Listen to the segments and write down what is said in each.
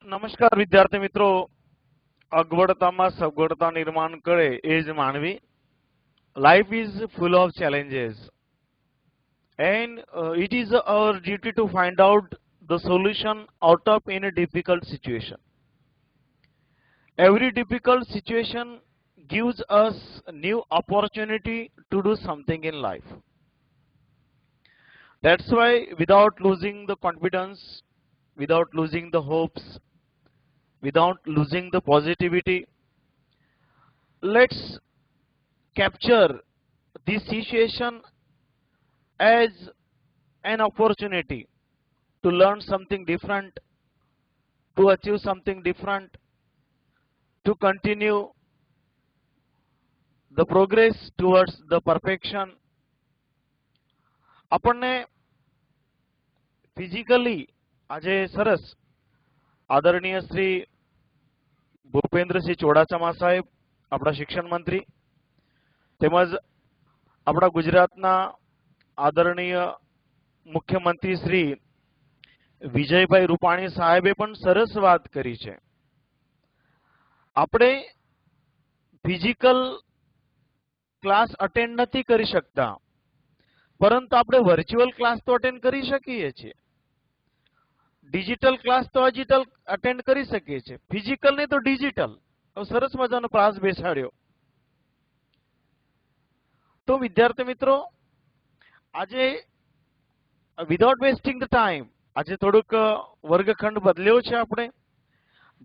નમસ્કાર વિદ્યાર્થી મિત્રો, અગવડતામાં સગવડતા નિર્માણ કરે એ જ માનવી. Life is full of challenges and it is our duty to find out the solution out of any difficult situation. Every difficult situation gives us a new opportunity to do something in life. That's why without losing the confidence, without losing the hopes, without losing the positivity, let's capture this situation as an opportunity to learn something different, to achieve something different, to continue the progress towards the perfection. આપણને physically આજે સરસ આદરણીય શ્રી ભૂપેન્દ્રસિંહ ચુડાસમા સાહેબ, આપણા શિક્ષણ મંત્રી, તેમજ આપણા ગુજરાતના આદરણીય મુખ્યમંત્રી શ્રી વિજયભાઈ રૂપાણી સાહેબે પણ સરસ વાત કરી છે. આપણે ફિઝિકલ ક્લાસ અટેન્ડ નથી કરી શકતા, પરંતુ આપણે વર્ચ્યુઅલ ક્લાસ તો અટેન્ડ કરી શકીએ છીએ. ડિજિટલ ક્લાસ તો અટેન્ડ કરી શકીએ છીએ, ફિઝિકલ નહીં તો ડિજિટલ. સરસ મજાનો ક્લાસ બેસાડ્યો. તો વિદ્યાર્થી મિત્રો, આજે વિધાઉટ વેસ્ટિંગ ધ ટાઈમ, આજે થોડુંક વર્ગખંડ બદલ્યો છે આપણે.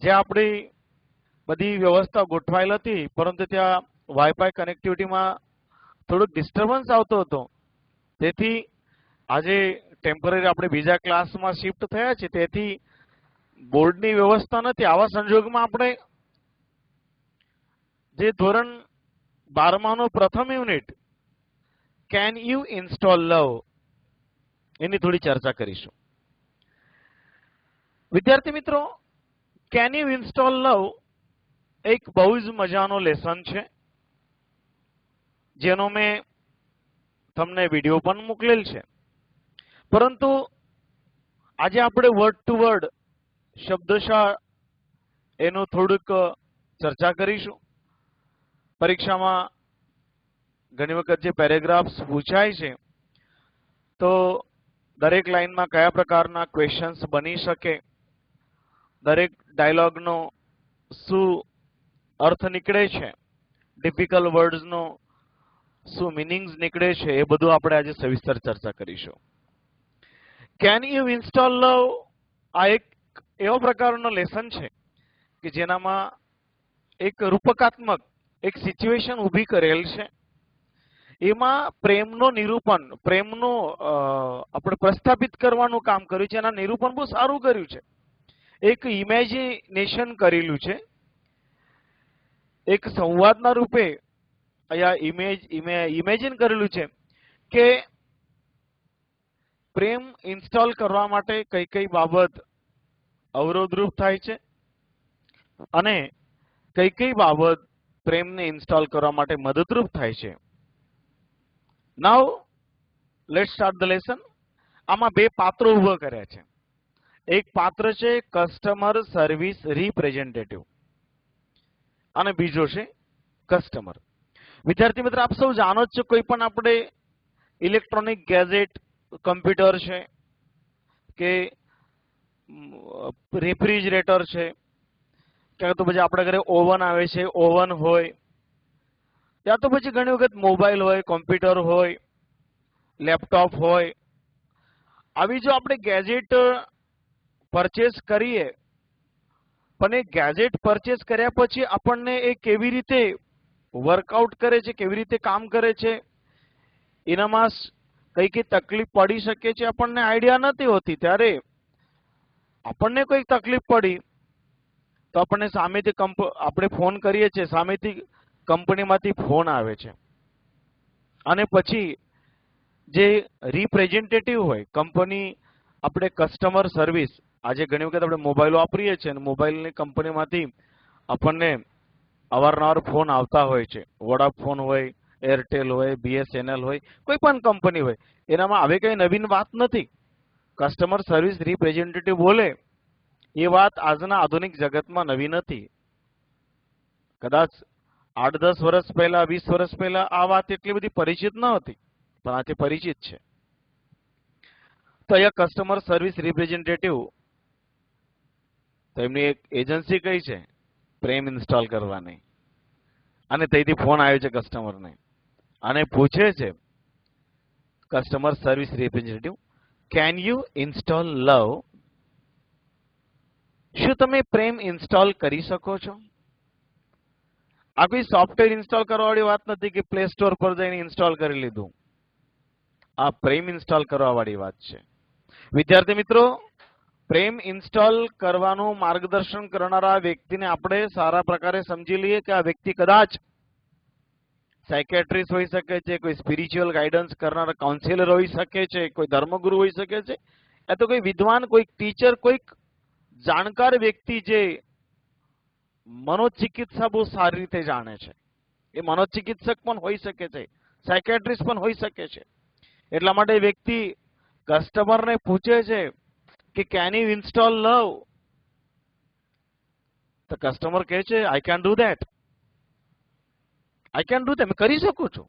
જે આપણી બધી વ્યવસ્થા ગોઠવાયેલ હતી, પરંતુ ત્યાં વાઈફાઈ કનેક્ટિવિટીમાં થોડુંક ડિસ્ટર્બન્સ આવતો હતો. તેથી આજે ટેમ્પરરી આપણે બીજા ક્લાસમાં શિફ્ટ થયા છે. તેથી બોર્ડની વ્યવસ્થા નથી. આવા સંજોગમાં આપણે જે ધોરણ 12માનો પ્રથમ યુનિટ કેન યુ ઇન્સ્ટોલ લવ એની થોડી ચર્ચા કરીશું. વિદ્યાર્થી મિત્રો, કેન યુ ઇન્સ્ટોલ લવ એક બહુ જ મજાનો લેસન છે, જેનો મેં તમને વિડીયો પણ મોકલેલ છે. પરંતુ આજે આપણે વર્ડ ટુ વર્ડ શબ્દશઃ એનું થોડુંક ચર્ચા કરીશું. પરીક્ષામાં ઘણી વખત જે પેરેગ્રાફ્સ પૂછાય છે, તો દરેક લાઈનમાં કયા પ્રકારના ક્વેશ્ચન્સ બની શકે, દરેક ડાયલોગનો શું અર્થ નીકળે છે, ડિફિકલ્ટ વર્ડ્સનો શું મિનિંગ્સ નીકળે છે, એ બધું આપણે આજે સવિસ્તર ચર્ચા કરીશું. કેન યુ ઇન્સ્ટોલ લવ આ એક એવો પ્રકારનો લેસન છે કે જેનામાં એક રૂપકાત્મક એક સિચ્યુએશન ઊભી કરેલ છે. એમાં પ્રેમનો નિરૂપણ, પ્રેમનો આપણે પ્રસ્થાપિત કરવાનું કામ કર્યું છે. એના નિરૂપણ બહુ સારું કર્યું છે. એક ઇમેજિનેશન કરેલું છે. એક સંવાદના રૂપે અહીંયા ઇમેજિન કરેલું છે કે પ્રેમ ઇન્સ્ટોલ કરવા માટે કઈ કઈ બાબત અવરોધરૂપ થાય છે અને કઈ કઈ બાબત પ્રેમને ઇન્સ્ટોલ કરવા માટે મદદરૂપ થાય છે. નાઉ લેટ્સ સ્ટાર્ટ ધ લેસન. આમાં બે પાત્રો ઉભા કર્યા છે. એક પાત્ર છે કસ્ટમર સર્વિસ રિપ્રેઝેન્ટેટિવ અને બીજો છે કસ્ટમર. વિદ્યાર્થી મિત્ર, આપ સૌ જાણો જ છો, કોઈ પણ આપણે ઇલેક્ટ્રોનિક ગેજેટ, કમ્પ્યુટર છે કે રેફ્રિજરેટર છે, ક્યાં તો પછી આપણા ઘરે ઓવન આવે છે, ઓવન હોય, ત્યાં તો પછી ઘણી વખત મોબાઈલ હોય, કોમ્પ્યુટર હોય, લેપટોપ હોય. આવી જો આપણે ગેજેટ પરચેસ કરીએ, પણ એ ગેજેટ પરચેસ કર્યા પછી આપણને એ કેવી રીતે વર્કઆઉટ કરે છે, કેવી રીતે કામ કરે છે, એનામાં કઈ કઈ તકલીફ પડી શકે છે, આપણને આઈડિયા નથી હોતી. ત્યારે આપણને કોઈ તકલીફ પડી તો આપણને સામેથી આપણે ફોન કરીએ છીએ, સામેથી કંપનીમાંથી ફોન આવે છે અને પછી જે રિપ્રેઝેન્ટેટિવ હોય કંપની, આપણે કસ્ટમર સર્વિસ, આજે ઘણી વખત આપણે મોબાઈલ વાપરીએ છીએ અને મોબાઈલની કંપનીમાંથી આપણને અવારનવાર ફોન આવતા હોય છે. વોડાફોન હોય, એરટેલ હોય, BSNL હોય, કોઈ પણ કંપની હોય. એનામાં હવે કઈ નવીન વાત નથી. કસ્ટમર સર્વિસ રિપ્રેઝેન્ટેટિવ બોલે એ વાત આજના આધુનિક જગતમાં નવી નથી. કદાચ 8-10 વર્ષ પહેલા, 20 વર્ષ પહેલા આ વાત એટલી બધી પરિચિત ન હતી, પણ આજે પરિચિત છે. તો અહીંયા કસ્ટમર સર્વિસ રિપ્રેઝેન્ટેટિવ, તો એમની એક એજન્સી કઈ છે? પ્રેમ ઇન્સ્ટોલ કરવાની. અને તેથી ફોન આવ્યો છે કસ્ટમરને અને પૂછે છે customer service representative, can you install love? શું તમે પ્રેમ ઇન્સ્ટોલ કરી શકો છો? આ કોઈ સોફ્ટવેર ઇન્સ્ટોલ કરવા વાળી વાત નથી કે પ્લે સ્ટોર પર જઈને ઇન્સ્ટોલ કરી લીધું. આ પ્રેમ ઇન્સ્ટોલ કરવા વાળી વાત છે. વિદ્યાર્થી મિત્રો, પ્રેમ ઇન્સ્ટોલ કરવાનું માર્ગદર્શન કરનારા વ્યક્તિને આપણે સારા પ્રકારે સમજી લઈએ કે આ વ્યક્તિ કદાચ સાયકેટ્રિસ્ટ હોઈ શકે છે, કોઈ સ્પિરિચ્યુઅલ ગાઈડન્સ કરનારા કાઉન્સિલર હોઈ શકે છે, કોઈ ધર્મગુરુ હોઈ શકે છે, એ તો કોઈ વિદ્વાન, કોઈક ટીચર, કોઈક જાણકાર વ્યક્તિ જે મનોચિકિત્સા બહુ સારી રીતે જાણે છે. એ મનોચિકિત્સક પણ હોઈ શકે છે, સાયકેટ્રિસ્ટ પણ હોઈ શકે છે. એટલા માટે વ્યક્તિ કસ્ટમરને પૂછે છે કે કેન યુ ઇન્સ્ટોલ લવ? તો કસ્ટમર કહે છે I can do that. I can do that, કરી શકું છું.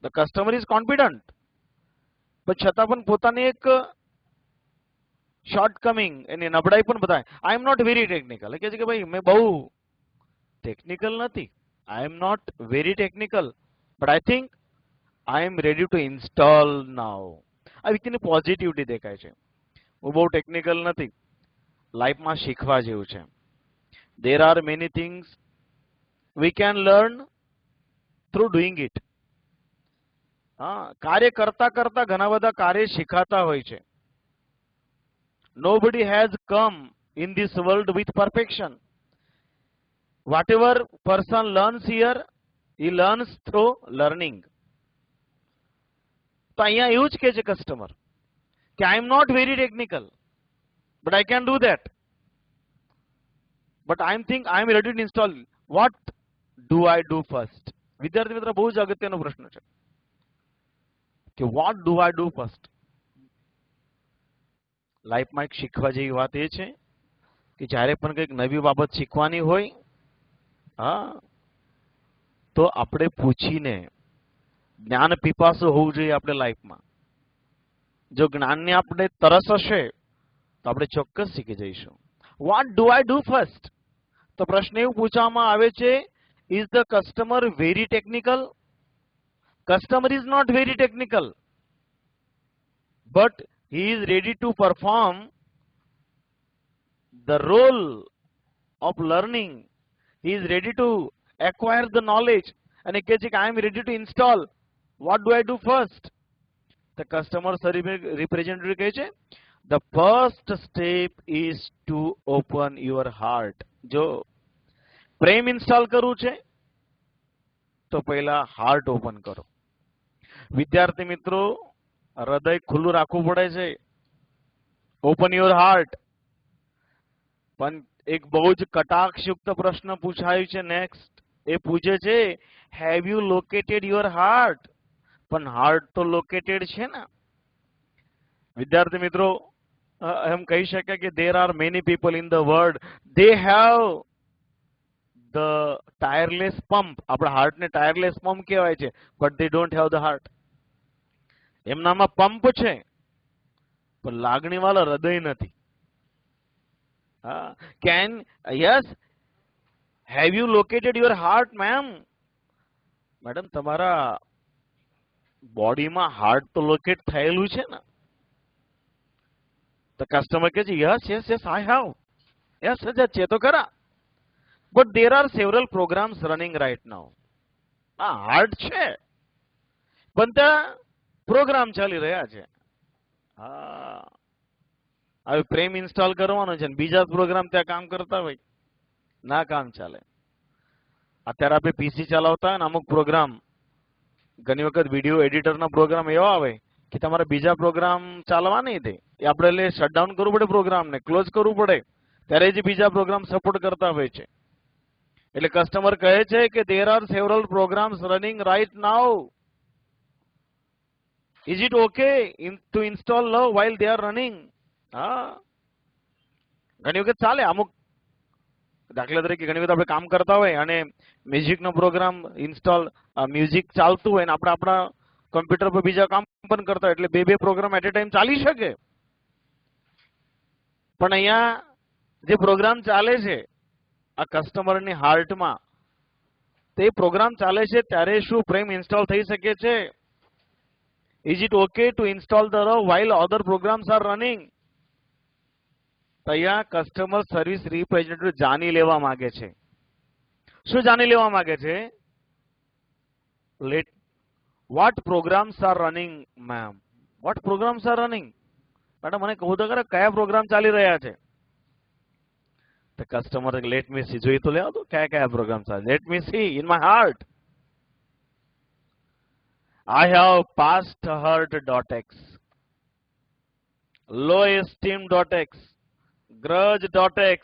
The customer is confident. પણ છતાં પણ પોતાની એક શોર્ટકમિંગ, એની નબળાઈ પણ બતાવે. I am not very technical. એ કહે છે કે ભાઈ મેં બહુ ટેકનિકલ નથી. I am not very technical, but I think I am ready to install now. આ વ્યક્તિની પોઝિટિવિટી દેખાય છે. હું બહુ ટેકનિકલ નથી, લાઈફમાં શીખવા જેવું છે. There are many things we can learn through doing it. કાર્ય કરતા કરતા ઘણા બધા કાર્ય શીખાતા હોય છે. Nobody has come in this world with perfection. Whatever person learns here, he learns through learning. તો અહીંયા એવું જ કહે છે કસ્ટમર કે I am not very technical, but I can do that. But I am ready to install. What do I do first? વિદ્યાર્થી મિત્ર, બહુ જ અગત્યનો પ્રશ્ન છે કે what do I do first? લાઈફમાં એક શીખવા જેવી વાત એ છે કે જ્યારે પણ કંઈક નવી બાબત શીખવાની હોય, તો આપણે પૂછીને, જ્ઞાન પીપાસુ હોવું જોઈએ આપણે લાઈફમાં. જો જ્ઞાનની આપણે તરસ હશે તો આપણે ચોક્કસ શીખી જઈશું. What do I do first? તો પ્રશ્ન એવું પૂછવામાં આવે છે, is the customer very technical? Customer is not very technical, but he is ready to perform the role of learning. He is ready to acquire the knowledge. And he says, I am ready to install. What do I do first? The customer service representative says, the first step is to open your heart. જો પ્રેમ install કરવું છે તો પહેલા heart open કરો. વિદ્યાર્થી મિત્રો, હૃદય ખુલ્લું રાખવું પડે છે. Open your heart. પણ એક બહુ જ કટાક્ષયુક્ત પ્રશ્ન પૂછાયું છે નેક્સ્ટ. એ પૂછે છે, have you located your heart? પણ હાર્ટ તો લોકેટેડ છે ને. વિદ્યાર્થી મિત્રો, એમ કહી શકાય કે there are many people in the world, they have the tireless pump. આપણા હાર્ટને ટાયરલેસ પંપ કહેવાય છે, but they don't have the heart. એમનામાં પંપ છે પણ લાગણીવાળા હૃદય નથી. yes, have you located your heart, ma'am? Madam, તમારા બોડીમાં હાર્ટ તો લોકેટ થયેલું છે ને. તો કસ્ટમર કહે છે, yes, I have. yes, છે તો ખરા. But there are several programs running right now. Heart છે પણ ત્યાં પ્રોગ્રામ ચાલી રહ્યા છે. હવે પ્રેમ ઇન્સ્ટોલ કરવાનો છે, બીજા પ્રોગ્રામ ત્યાં કામ કરતા હોય, ના કામ ચાલે. અત્યારે આપણે પીસી ચલાવતા હોય ને, અમુક પ્રોગ્રામ, ઘણી વખત વિડીયો એડિટરના પ્રોગ્રામ એવા આવે કે તમારે બીજા પ્રોગ્રામ ચાલવા નહીં દે. એ આપણે શટડાઉન કરવું પડે, પ્રોગ્રામને ક્લોઝ કરવું પડે, ત્યારે જ બીજા પ્રોગ્રામ સપોર્ટ કરતા હોય છે. એટલે કસ્ટમર કહે છે કે there are several programs running right now. Is it okay to install love while they are running? ઘણી વખત ચાલે, અમુક દાખલા તરીકે ઘણી વખત આપણે કામ કરતા હોય અને મ્યુઝિકનો પ્રોગ્રામ ઇન્સ્ટોલ, મ્યુઝિક ચાલતું હોય ને આપણે આપણા કમ્પ્યુટર પર બીજા કામ પણ કરતા હોય, એટલે બે પ્રોગ્રામ એટ એ ટાઈમ ચાલી શકે. પણ અહીંયા જે પ્રોગ્રામ ચાલે છે આ કસ્ટમરની હાર્ટમાં, તે પ્રોગ્રામ ચાલે છે ત્યારે શું પ્રેમ ઇન્સ્ટોલ થઈ શકે છે? Is it okay two install the love while other programs are running? તો અહીંયા કસ્ટમર સર્વિસ રિપ્રેઝેન્ટેટિવ જાણી લેવા માંગે છે. શું જાણી લેવા માંગે છે? Let what programs are running, ma'am? What programs are running? Madam મને કહું તો ખરા કયા પ્રોગ્રામ ચાલી રહ્યા છે? તો કસ્ટમર લેટ મી સી, જોઈ તો લેવા દો કયા કયા પ્રોગ્રામ ચાલે. Let me C in my heart. I have past hurt.x, low esteem.x, grudge.x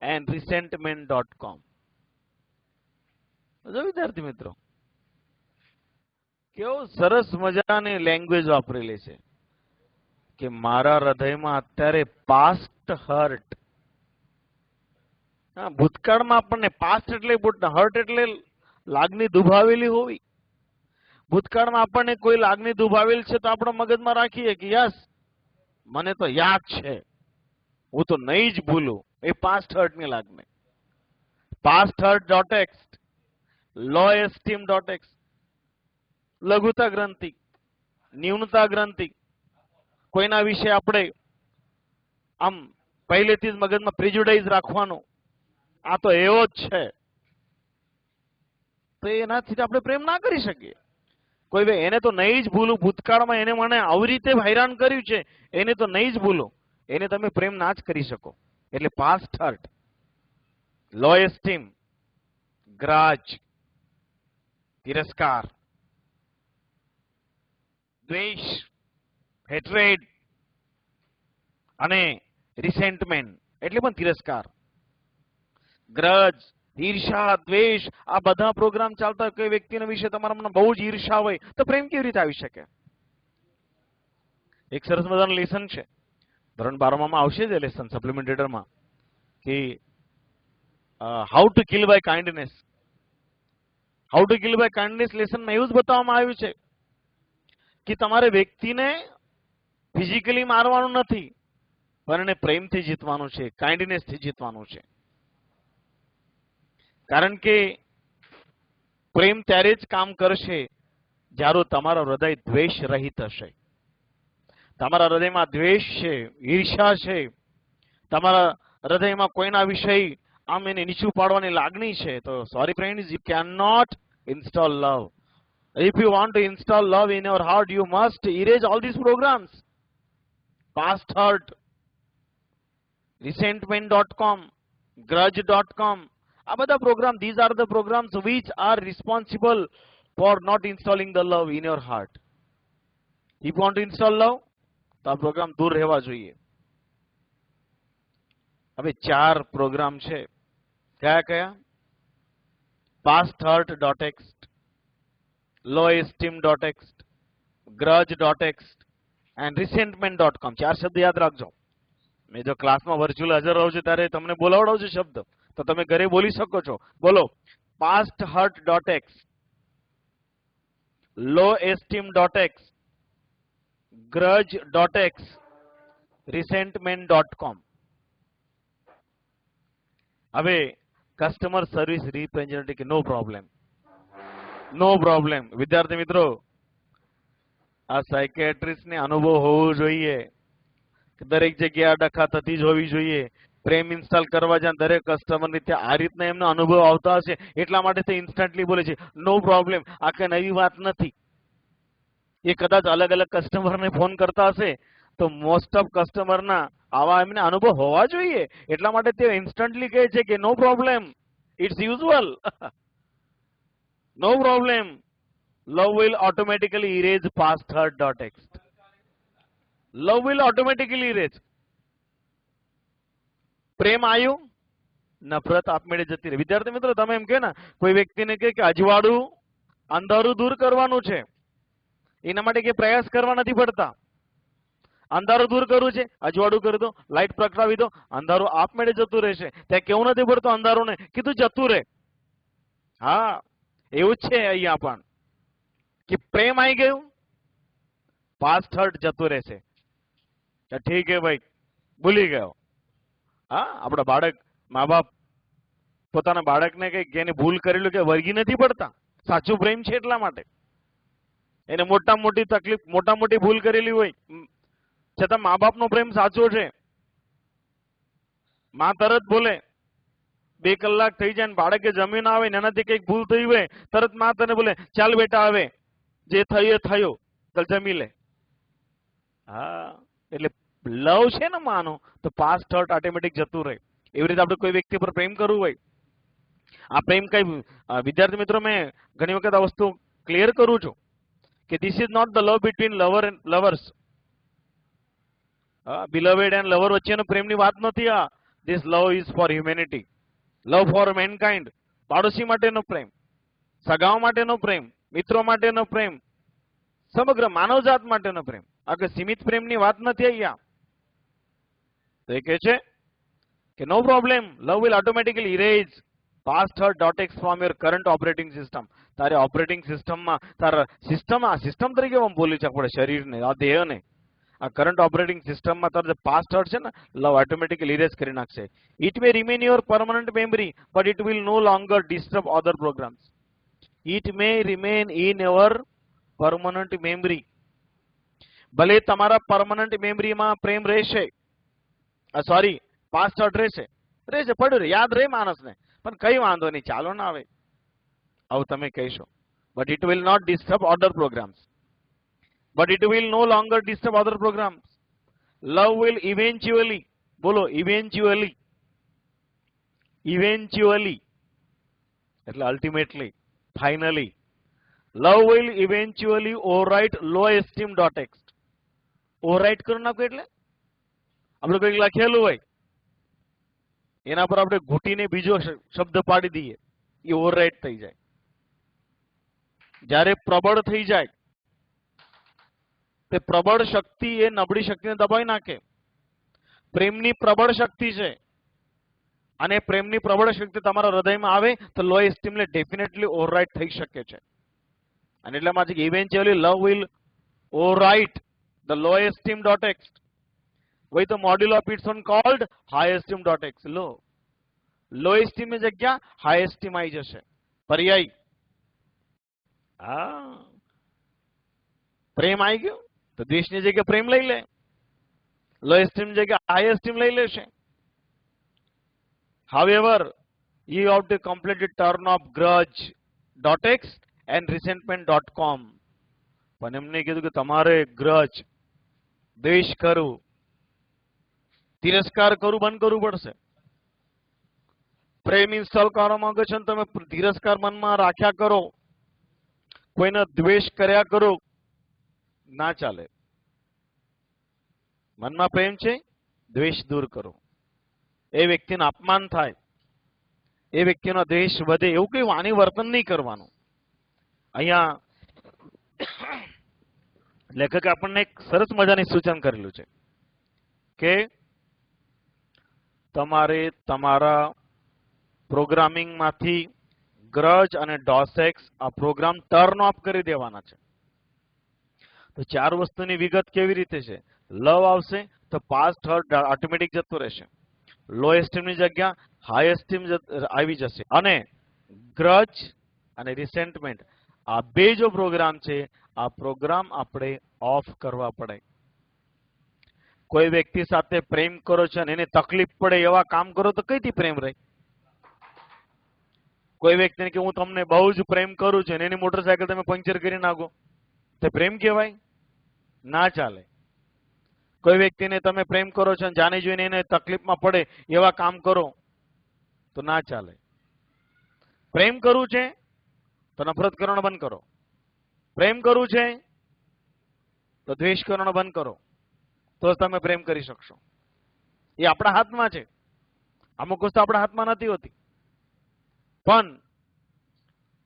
and resentment.com. જો વિદ્યાર્થી મિત્રો કેવો સરસ મજાની લેંગ્વેજ વાપરેલી છે કે મારા હૃદયમાં અત્યારે પાસ્ટ હર્ટ, ભૂતકાળમાં આપણને પાસ્ટ એટલે હર્ટ એટલે લાગણી દુભાવેલી હોવી. ભૂતકાળમાં આપણને કોઈ લાગણી દુભાવેલ છે તો આપણા મગજમાં રાખીએ કે યસ મને તો યાદ છે, હું તો નહીં જ ભૂલું. એ પાસ્ટ હર્ટની લાગણી. પાસ્ટ હર્ટ.x, લો એસ્ટીમ.x, લઘુતા ગ્રંથિ, ન્યૂનતા ગ્રંથિ, કોઈના વિશે આપણે આમ પહેલેથી જ મગજમાં પ્રિજુડાઇઝ રાખવાનું, આ તો એવો જ છે, તો એનાથી આપણે પ્રેમ ના કરી શકીએ. કોઈ ભાઈ એને તો નહીં જ ભૂલું, ભૂતકાળમાં એને મને આવી રીતે હેરાન કર્યું છે, એને તો નહીં જ ભૂલું, એને તમે પ્રેમ ના જ કરી શકો. એટલે પાસ્ટ હર્ટ, લો એસ્ટીમ, ગ્રાજ, તિરસ્કાર, દ્વેષ, હેટ્રેડ અને રિસેન્ટમેન્ટ એટલે પણ તિરસ્કાર, ગ્રજ, ઈર્ષા, દ્વેષ, આ બધા પ્રોગ્રામ ચાલતા કોઈ વ્યક્તિના વિશે તમારા મનમાં બહુ જ ઈર્ષા હોય તો પ્રેમ કેવી રીતે આવી શકે? એક સરસ મજાનું લેસન છે, ધોરણ 12 માં આવશે જ લેસન સપ્લિમેન્ટેટરમાં, કે how to kill by kindness. How to kill by kindness લેસનમાં એવું જ બતાવવામાં આવ્યું છે કે તમારે વ્યક્તિને ફિઝિકલી મારવાનું નથી, પણ એને પ્રેમથી જીતવાનું છે, કાઇન્ડનેસથી જીતવાનું છે. કારણ કે પ્રેમ ત્યારે જ કામ કરશે જ્યારે તમારો હૃદય દ્વેષ રહિત હશે. તમારા હૃદયમાં દ્વેષ છે, ઈર્ષા છે, તમારા હૃદયમાં કોઈના વિષય આમ એને નીચું પાડવાની લાગણી છે, તો sorry friends, you can not install love. If you want to install love in your heart, you must erase all these programs. Past hurt, resentment.com, grudge.com. આ બધા programme, these are the programs which are responsible for not installing the love in your heart. If you want to install love, તો આ programme દૂર રહેવા જોઈએ. હવે 4 programme છે. કયા કયા? past hurt.x, low esteem.x, grudge.x and resentment.com. 4 શબ્દ યાદ રાખજો. મેં જો ક્લાસમાં વર્ચ્યુઅલ હાજર રહું છું ત્યારે તમને બોલાવડાવું છું શબ્દ, તો તમે ઘરે બોલી શકો છો. બોલો. past hurt.x, low esteem.x, grudge.x, resentment.com. હવે કસ્ટમર સર્વિસ રિપ્રેઝેન્ટેટિવ કે નો પ્રોબ્લેમ, નો પ્રોબ્લેમ. વિદ્યાર્થી મિત્રો, આ સાયકેટ્રિસ્ટને અનુભવ હોવો જોઈએ કે દરેક જગ્યાએ ડખા થતી જ હોવી જોઈએ. પ્રેમ ઇન્સ્ટોલ કરવા જાય દરેક કસ્ટમરની ત્યાં આ રીતના એમનો અનુભવ આવતા હશે, એટલા માટે તે ઇન્સ્ટન્ટલી બોલે છે નો પ્રોબ્લેમ. આ કઈ નવી વાત નથી. એ કદાચ અલગ અલગ કસ્ટમરને ફોન કરતા હશે તો મોસ્ટ ઓફ કસ્ટમરના આવા એમને અનુભવ હોવા જોઈએ, એટલા માટે તે ઇન્સ્ટન્ટલી કહે છે કે no problem, it's usual. No problem. Love will automatically erase past hurt.x. Love will automatically erase. પ્રેમ આવ્યું, નફરત આપમેળે જતી રહી. વિદ્યાર્થી મિત્રો, તમે એમ કે ને કોઈ વ્યક્તિને કે અજવાળું અંધારું દૂર કરવાનું છે, એના માટે કે પ્રયાસ કરવા નથી પડતા. અંધારું દૂર કરવું છે, અજવાળું કરી દો, લાઈટ પ્રગટાવી દો, અંધારું આપમેળે જતું રહેશે. ત્યાં કેવું નથી પડતું અંધારું ને કીધું જતું રહે. હા, એવું જ છે અહીંયા પણ કે પ્રેમ આવી ગયું, પાસ્ટ હર્ટ જતું રહેશે. ઠીક હે ભાઈ, ભૂલી ગયો. હા, આપણા બાળક, મા બાપ પોતાના બાળકને કઈ એને ભૂલ કરેલું કે વળગી નથી પડતા. સાચું પ્રેમ છે એટલા માટે. એને મોટા મોટી તકલીફ, મોટા મોટી ભૂલ કરેલી હોય છતાં મા બાપનો પ્રેમ સાચો છે. માં તરત બોલે, 2 કલાક થઈ જાય ને બાળકે જમીન આવે ને એનાથી કઈક ભૂલ થઈ હોય, તરત માં તને બોલે, ચાલ બેટા આવે, જે થયું એ થયું, ચાલ જમી લે. હા, એટલે લવ છે ને માનો, તો પાસ્ટ હર્ટ ઓટોમેટિક જતું રહે. એવી રીતે આપણે કોઈ વ્યક્તિ પર પ્રેમ કરવું હોય, આ પ્રેમ કઈ, વિદ્યાર્થી મિત્રો મેં ઘણી વખત આ વસ્તુ ક્લિયર કરું છું કે this is not the love between lover and lovers. Beloved and lover વચ્ચેનો પ્રેમની વાત નથી આ. This love is for humanity, love for mankind. પાડોશી માટેનો પ્રેમ, સગાઓ માટેનો પ્રેમ, મિત્રો માટેનો પ્રેમ, સમગ્ર માનવજાત માટેનો પ્રેમ. આ કે સીમિત પ્રેમની વાત નથી અહીંયા. તો એ કહે છે કે no problem, love will automatically erase past hurt.exe from your current operating system. તારે ઓપરેટિંગ સિસ્ટમમાં, તારા સિસ્ટમ તરીકે હું બોલી છે આપણે શરીરને, આ દેહને, આ કરંટ ઓપરેટિંગ સિસ્ટમમાં તારો જે પાસ્ટ હર્ટ છે ને, લવ ઓટોમેટિકલી ઇરેઝ કરી નાખશે. It may remain your permanent memory but it will no longer disturb other programs. It may remain in your permanent memory. ભલે તમારા પરમનન્ટ મેમરીમાં પ્રેમ રહેશે, સોરી પાસ્ટ હર્ટ રહેશે, પડ્યું રહે, યાદ રહે માણસને, પણ કઈ વાંધો નહીં, ચાલો ના આવે આવું તમે કહેશો. But it will not disturb other programs. But it will no longer disturb other programs. Love will eventually, બોલો eventually, એટલે ultimately, finally, love will eventually overwrite lowesteem.txt. overwrite કરી નાખો એટલે આપણે કંઈક લખેલું હોય એના પર આપણે ઘૂંટીને બીજો શબ્દ પાડી દઈએ, એ ઓવરરાઇટ થઈ જાય. જ્યારે પ્રબળ થઈ જાય, તે પ્રબળ શક્તિ એ નબળી શક્તિને દબાવી નાખે. પ્રેમની પ્રબળ શક્તિ છે, અને પ્રેમની પ્રબળ શક્તિ તમારા હૃદયમાં આવે તો લો એસ્ટીમને ડેફિનેટલી ઓવરરાઇટ થઈ શકે છે. અને એટલા માટે eventually love will overwrite the low esteem.txt with the module of its own called high esteem.txt. Law esteem ની જગ્યા હાઈ એસ્ટીમ આવી જશે, પર્યાય. હા, પ્રેમ આવી ગયો તો દ્વેષની જગ્યાએ પ્રેમ લઈ લે, લો એસ્ટીમ ની જગ્યાએ હાઈ એસ્ટીમ લઈ લેશે. However, you have to completely turn off grudge.txt and resentment.com. પણ એમને કીધું કે તમારે ગ્રજ, દ્વેષ કરવું, તિરસ્કાર કરવું બંધ કરવું પડશે. પ્રેમ ઇન્સ્ટોલ કરવા માંગો છો ને તમે તિરસ્કાર મનમાં રાખ્યા કરો, કોઈને દ્વેષ કર્યા કરો, ના ચાલે. મનમાં પ્રેમ છે, દ્વેષ દૂર કરો. એ વ્યક્તિને અપમાન થાય, એ વ્યક્તિનો દ્વેષ વધે, એવું કઈ વાણી વર્તન નહીં કરવાનું. અહીંયા લેખકે આપણને એક સરસ મજાની સૂચન કરેલું છે કે તમારે તમારા પ્રોગ્રામિંગમાંથી ગ્રજ અને ડોસેક્સ આ પ્રોગ્રામ ટર્ન ઓફ કરી દેવાના છે. તો 4 વસ્તુની વિગત કેવી રીતે છે? લવ આવશે તો પાસ્ટ હર્ટ ઓટોમેટિક જતું રહેશે, લો એસ્ટીમની જગ્યા હાઈ એસ્ટીમ આવી જશે, અને ગ્રજ અને રિસેન્ટમેન્ટ આ બે જો પ્રોગ્રામ છે, આ પ્રોગ્રામ આપણે ઓફ કરવા પડે. કોઈ વ્યક્તિ સાથે પ્રેમ કરો છો અને એને તકલીફ પડે એવા કામ કરો તો કઈથી પ્રેમ રહે? કોઈ વ્યક્તિને કે હું તમને બહુ જ પ્રેમ કરું છું અને એની મોટરસાયકલ તમે પંક્ચર કરી નાખો તો પ્રેમ કહેવાય? ના ચાલે. કોઈ વ્યક્તિને તમે પ્રેમ કરો છો અને જાણી જોઈને એને તકલીફમાં પડે એવા કામ કરો તો ના ચાલે. પ્રેમ કરવું છે તો નફરત કરવાનો બંધ કરો, પ્રેમ કરવું છે તો દ્વેષ કરવાનો બંધ કરો, તો જ તમે પ્રેમ કરી શકશો. એ આપણા હાથમાં છે. અમુક વસ્તુ આપણા હાથમાં નથી હોતી, પણ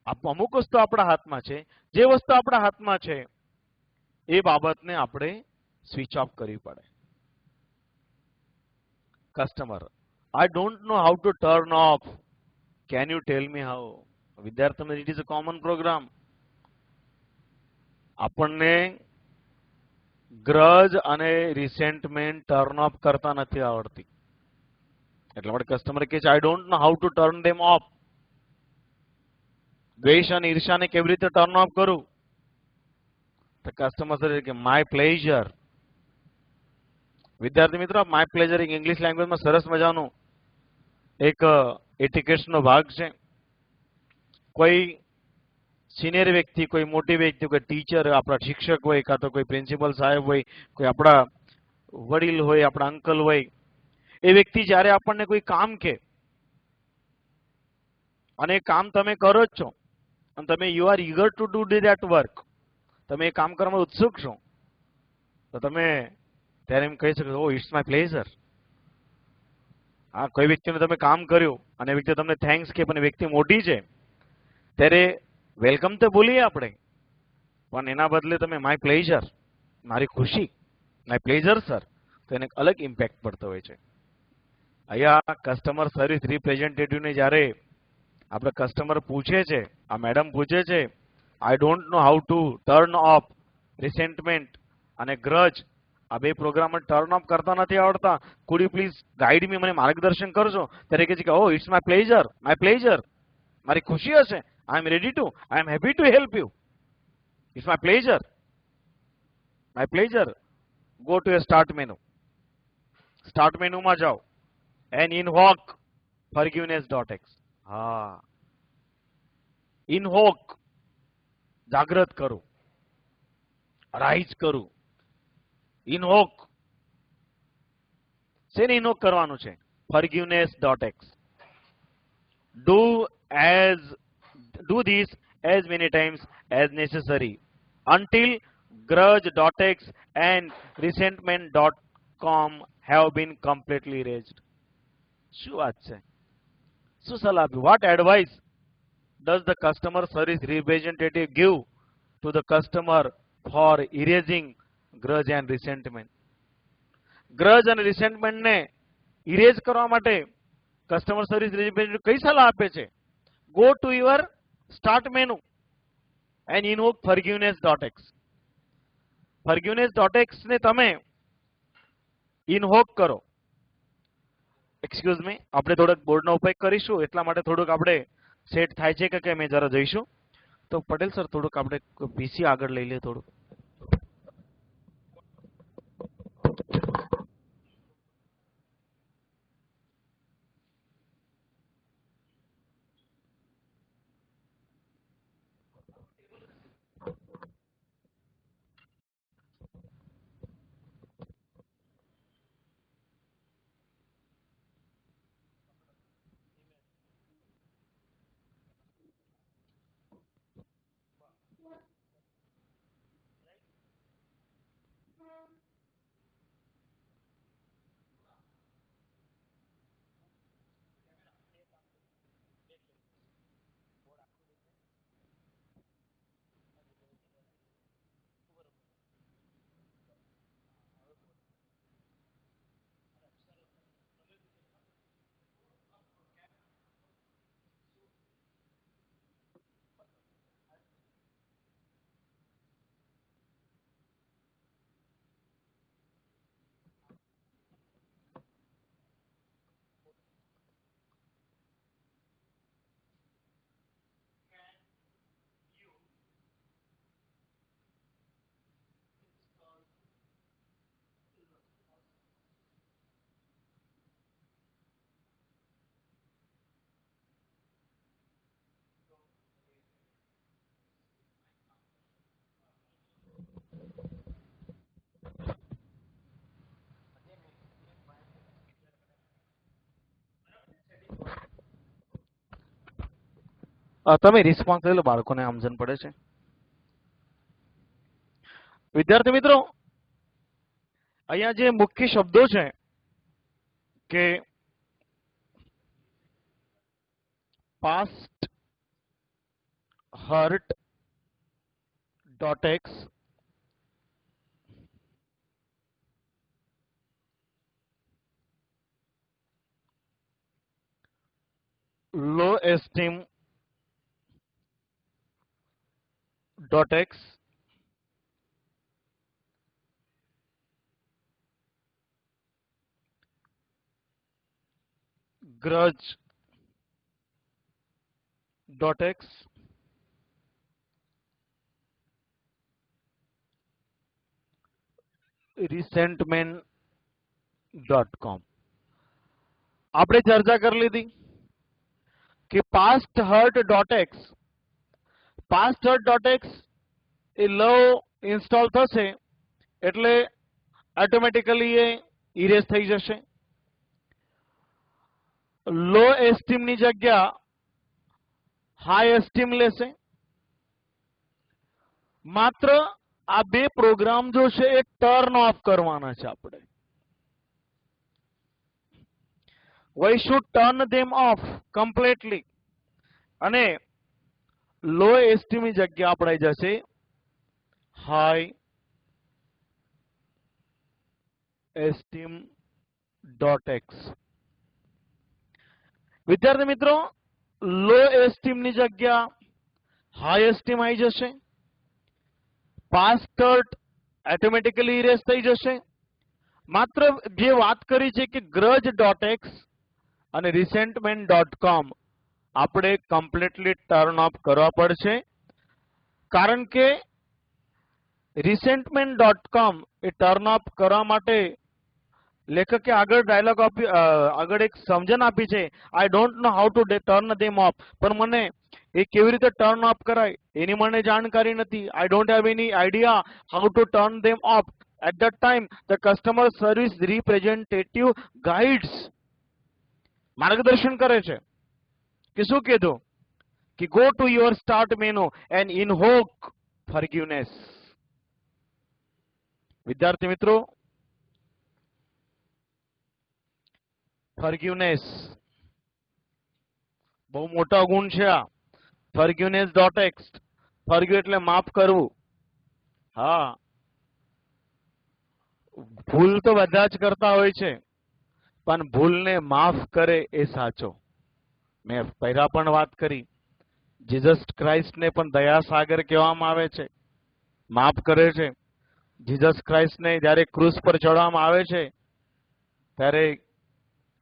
અમુક વસ્તુ આપણા હાથમાં છે. જે વસ્તુ આપણા હાથમાં છે એ બાબતને આપણે સ્વિચ ઓફ કરવી પડે. Customer, I don't know how to turn off. Can you tell me how? વિદ્યાર્થી મિત્ર, it is a common program. આપણને ગ્રજ અને રિસેન્ટમેન્ટ ટર્ન ઓફ કરતા નથી આવડતી. એટલા માટે કસ્ટમર કહે છે I don't know how to turn them off. દ્વેષ અને ઈર્ષાને કેવી રીતે ટર્ન ઓફ કરું? તો કસ્ટમર સર્વિસ કે માય પ્લેઝર. વિદ્યાર્થી મિત્રો, માય પ્લેઝર ઇંગ્લિશ લેંગ્વેજમાં સરસ મજાનું એક એટિકેટ્સનો ભાગ છે. કોઈ સિનિયર વ્યક્તિ, કોઈ મોટી વ્યક્તિ, કોઈ ટીચર, આપણા શિક્ષક હોય, કાં તો કોઈ પ્રિન્સિપલ સાહેબ હોય, કોઈ આપણા વડીલ હોય, આપણા અંકલ હોય, એ વ્યક્તિ જ્યારે આપણને કોઈ કામ કહે અને એ કામ તમે કરો જ છો અને તમે you are eager to do that work, તમે એ કામ કરવામાં ઉત્સુક છો, તો તમે ત્યારે એમ કહી શકો, ઓ ઇટ્સ માય પ્લેઝર. હા, કોઈ વ્યક્તિને તમે કામ કર્યું અને વ્યક્તિ તમને થેન્ક્સ કે પણ વ્યક્તિ મોટી છે ત્યારે વેલકમ તો બોલીએ આપણે, પણ એના બદલે તમે માય પ્લેઝર, મારી ખુશી, માય પ્લેઝર સર, તો એને અલગ ઇમ્પેક્ટ પડતો હોય છે. અહીંયા કસ્ટમર સર્વિસ રિપ્રેઝેન્ટેટિવને જ્યારે આપણે કસ્ટમર પૂછે છે, આ મેડમ પૂછે છે I don't know how to turn off resentment અને ગ્રજ, આ બે પ્રોગ્રામ ટર્ન ઓફ કરતા નથી આવડતા, કુડ યુ પ્લીઝ ગાઈડ મી, મને માર્ગદર્શન કરજો? ત્યારે કહે છે કે ઓ ઇટ્સ માય પ્લેઝર, મારી ખુશી હશે, I am happy to help you, it's my pleasure. Go to a start મેનુમાં જાઓ એન્ડ ઇનવોક forgiveness.x. હા, ઇનવોક, જાગૃત કરું, રાઇઝ કરું. ઇનવોક, શેને ઇનવોક કરવાનું છે? forgiveness.x. Do this as many times as necessary until grudge.x and resentment.com have been completely erased. શું વાત છે? શું સલાહ આપ્યું? What advice does the customer service representative give to the customer for erasing grudge and resentment? ગ્રજ અને રિસેન્ટમેન્ટ ને erase કરવા માટે કસ્ટમર સર્વિસ રિપ્રેઝેન્ટેટિવ કઈ સલાહ આપે છે? Go to your start menu and invoke forgiveness.x. forgiveness.x ને તમે ઇનવોક કરો. એક્સક્યુઝ મી, આપણે થોડોક બોર્ડનો ઉપયોગ કરીશું એટલા માટે થોડુંક આપણે સેટ થાય છે કે મેં જરા જઈશું. તો પટેલ સર, થોડુંક આપણે પીસી આગળ લઈ લઈએ થોડુંક. તમે રિસ્પોન્સ લઈ લો, બાળકોને સમજણ પડે છે. વિદ્યાર્થી મિત્રો, અહીંયા જે મુખ્ય શબ્દો છે કે past hurt.x, low esteem dot x grudge dot x resentment dot com. આપણે ચર્ચા કરી લીધી કે past hurt dot x એ લવ ઇન્સ્ટોલ થશે એટલે ઓટોમેટિકલી એ ઇરેઝ થઈ જશે. લો એસ્ટીમ ની જગ્યા હાઈ એસ્ટીમ લેશે. માત્ર આ બે પ્રોગ્રામ જો છે એ ટર્ન ઓફ કરવાના છે આપણે. we should turn them off completely. અને લો એસ્ટીમ ની જગ્યા આપણે જશે હાઈ એસ્ટીમ ડોટ એક્સ. વિદ્યાર્થી મિત્રો, લો એસ્ટીમ ની જગ્યા હાઈ એસ્ટીમ આવી જશે. પાસ્ટ હર્ટ ઓટોમેટિકલી ઇરેઝ થઈ જશે. માત્ર જે વાત કરી છે કે ગ્રજ ડોટ એક્સ અને રિસેન્ટમેન્ટ ડોટ કોમ આપણે કમ્પ્લીટલી ટર્ન ઓફ કરવા પડશે. કારણ કે રિસેન્ટમેન્ટ ડોટ કોમ એ ટર્ન ઓફ કરવા માટે લેખકે આગળ ડાયલોગ આગળ એક સમજણ આપી છે. I don't know how to turn them of. પણ મને એ કેવી રીતે ટર્ન ઓફ કરાય એની મને જાણકારી નથી. I don't have any idea how to turn them off. At that time the customer service representative guides માર્ગદર્શન કરે છે કે શું કીધું કે go to your start menu and invoke forgiveness. વિદ્યાર્થી મિત્રો, ફોરગિવનેસ બહુ મોટા ગુણ છે આ. ફોરગિવનેસ ડોટ એક્સ. ફોરગિવ એટલે માફ કરવું. હા, ભૂલ તો બધા જ કરતા હોય છે, પણ ભૂલને માફ કરે એ સાચો. મેં પહેલા પણ વાત કરી, જીસસ ક્રાઇસ્ટને પણ દયા સાગર કહેવામાં આવે છે, માફ કરે છે. જીસસ ક્રાઇસ્ટને જ્યારે ક્રુસ પર ચડવામાં આવે છે ત્યારે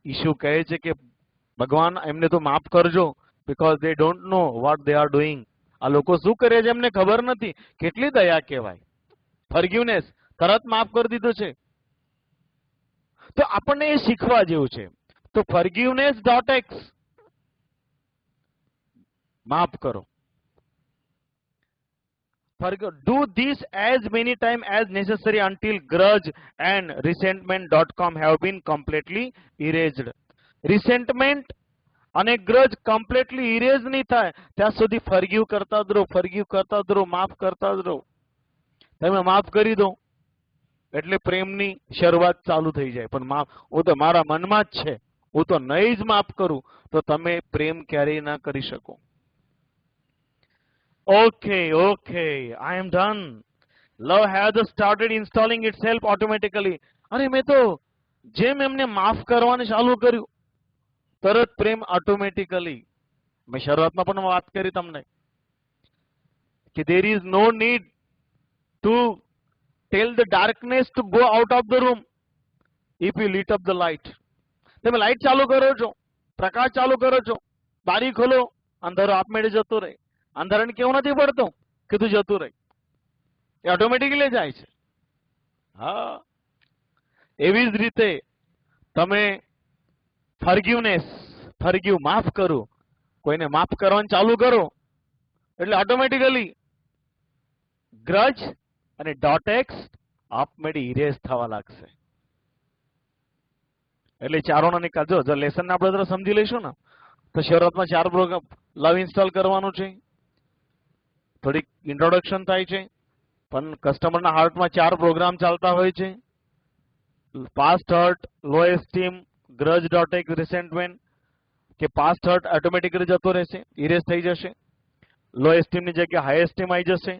ઈસુ કહે છે કે ભગવાન એમને તો માફ કરજો, because they don't know what they are doing. આ લોકો શું કરે છે એમને ખબર નથી. કેટલી દયા કહેવાય. ફોરગિવનેસ, તરત માફ કરી દીધું છે. તો આપણને એ શીખવા જેવું છે. તો ફોરગિવનેસ ડોટ એક્સ, માફ કરો. Do this as many times as necessary until grudge and resentment.com have been completely erased. Resentment અને ગ્રજ કમ્પ્લીટલી ઇરેઝ નહીં થાય ત્યાં સુધી ફોરગિવ કરતા જ રહો, માફ કરતા જ રહો. તમે માફ કરી દો એટલે પ્રેમની શરૂઆત ચાલુ થઈ જાય. પણ માફ, હું તો મારા મનમાં જ છે, હું તો નહીં જ માફ કરું, તો તમે પ્રેમ ક્યારેય ના કરી શકો. Okay, I am done. Love has started installing itself automatically. અરે મેં તો જેમ એમને માફ કરવાનું ચાલુ કર્યું તરત પ્રેમ ઓટોમેટિકલી. મેં શરૂઆતમાં પણ વાત કરી તમને કે there is no need to tell the darkness to go out of the room if you lit up the light. તમે લાઈટ ચાલુ કરો છો, પ્રકાશ ચાલુ કરો છો, બારી ખોલો, અંધારો આપમેળે જતો રહે. અંધારાને કેવું નથી પડતું કે તું જતું રહે, એ ઓટોમેટિકલી જાય છે. હા, એવી જ રીતે તમે ફોરગિવ માફ કરો, કોઈને માફ કરવાનું ચાલુ કરો એટલે ઓટોમેટિકલી ગ્રજ અને ડોટ એક્સ આપમેળે ઇરેઝ થવા લાગશે. એટલે ચારોનો નિકાલ. જો લેસન આપણે સમજી લઈશું ને તો શરૂઆતમાં 4 પ્રોગ્રામ લવ ઇન્સ્ટોલ કરવાનું છે, થોડીક ઇન્ટ્રોડક્શન થાય છે, પણ કસ્ટમરના હાર્ટમાં 4 પ્રોગ્રામ ચાલતા હોય છે. પાસ્ટ હર્ટ, લો એસ્ટીમ, ગ્રજ ડોટ એક્સ, રિસેન્ટમેન્ટ. કે પાસ્ટ હર્ટ ઓટોમેટિકલી જતો રહેશે, ઇરેઝ થઈ જશે. લો એસ્ટીમની જગ્યાએ હાઈ એસ્ટીમ આવી જશે.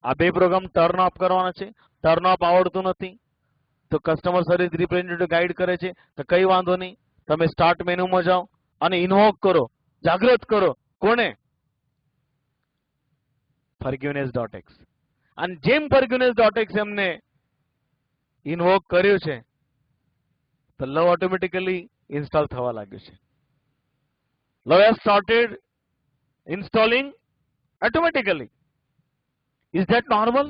આ બે પ્રોગ્રામ ટર્ન ઓફ કરવાના છે. ટર્ન ઓફ આવડતું નથી તો કસ્ટમર સર્વિસ રિપ્રેઝેન્ટેટિવ ગાઈડ કરે છે, તો કઈ વાંધો નહીં, તમે સ્ટાર્ટ મેનુમાં જાઓ અને ઇન્વોક કરો જાગૃત કરો. કોને? forgiveness.x. અને જેમ forgiveness.x એમને ઇન્વોક કર્યું છે તો લવ ઓટોમેટિકલી ઇન્સ્ટોલ થવા લાગ્યું છે. Love has started installing automatically. Is that normal?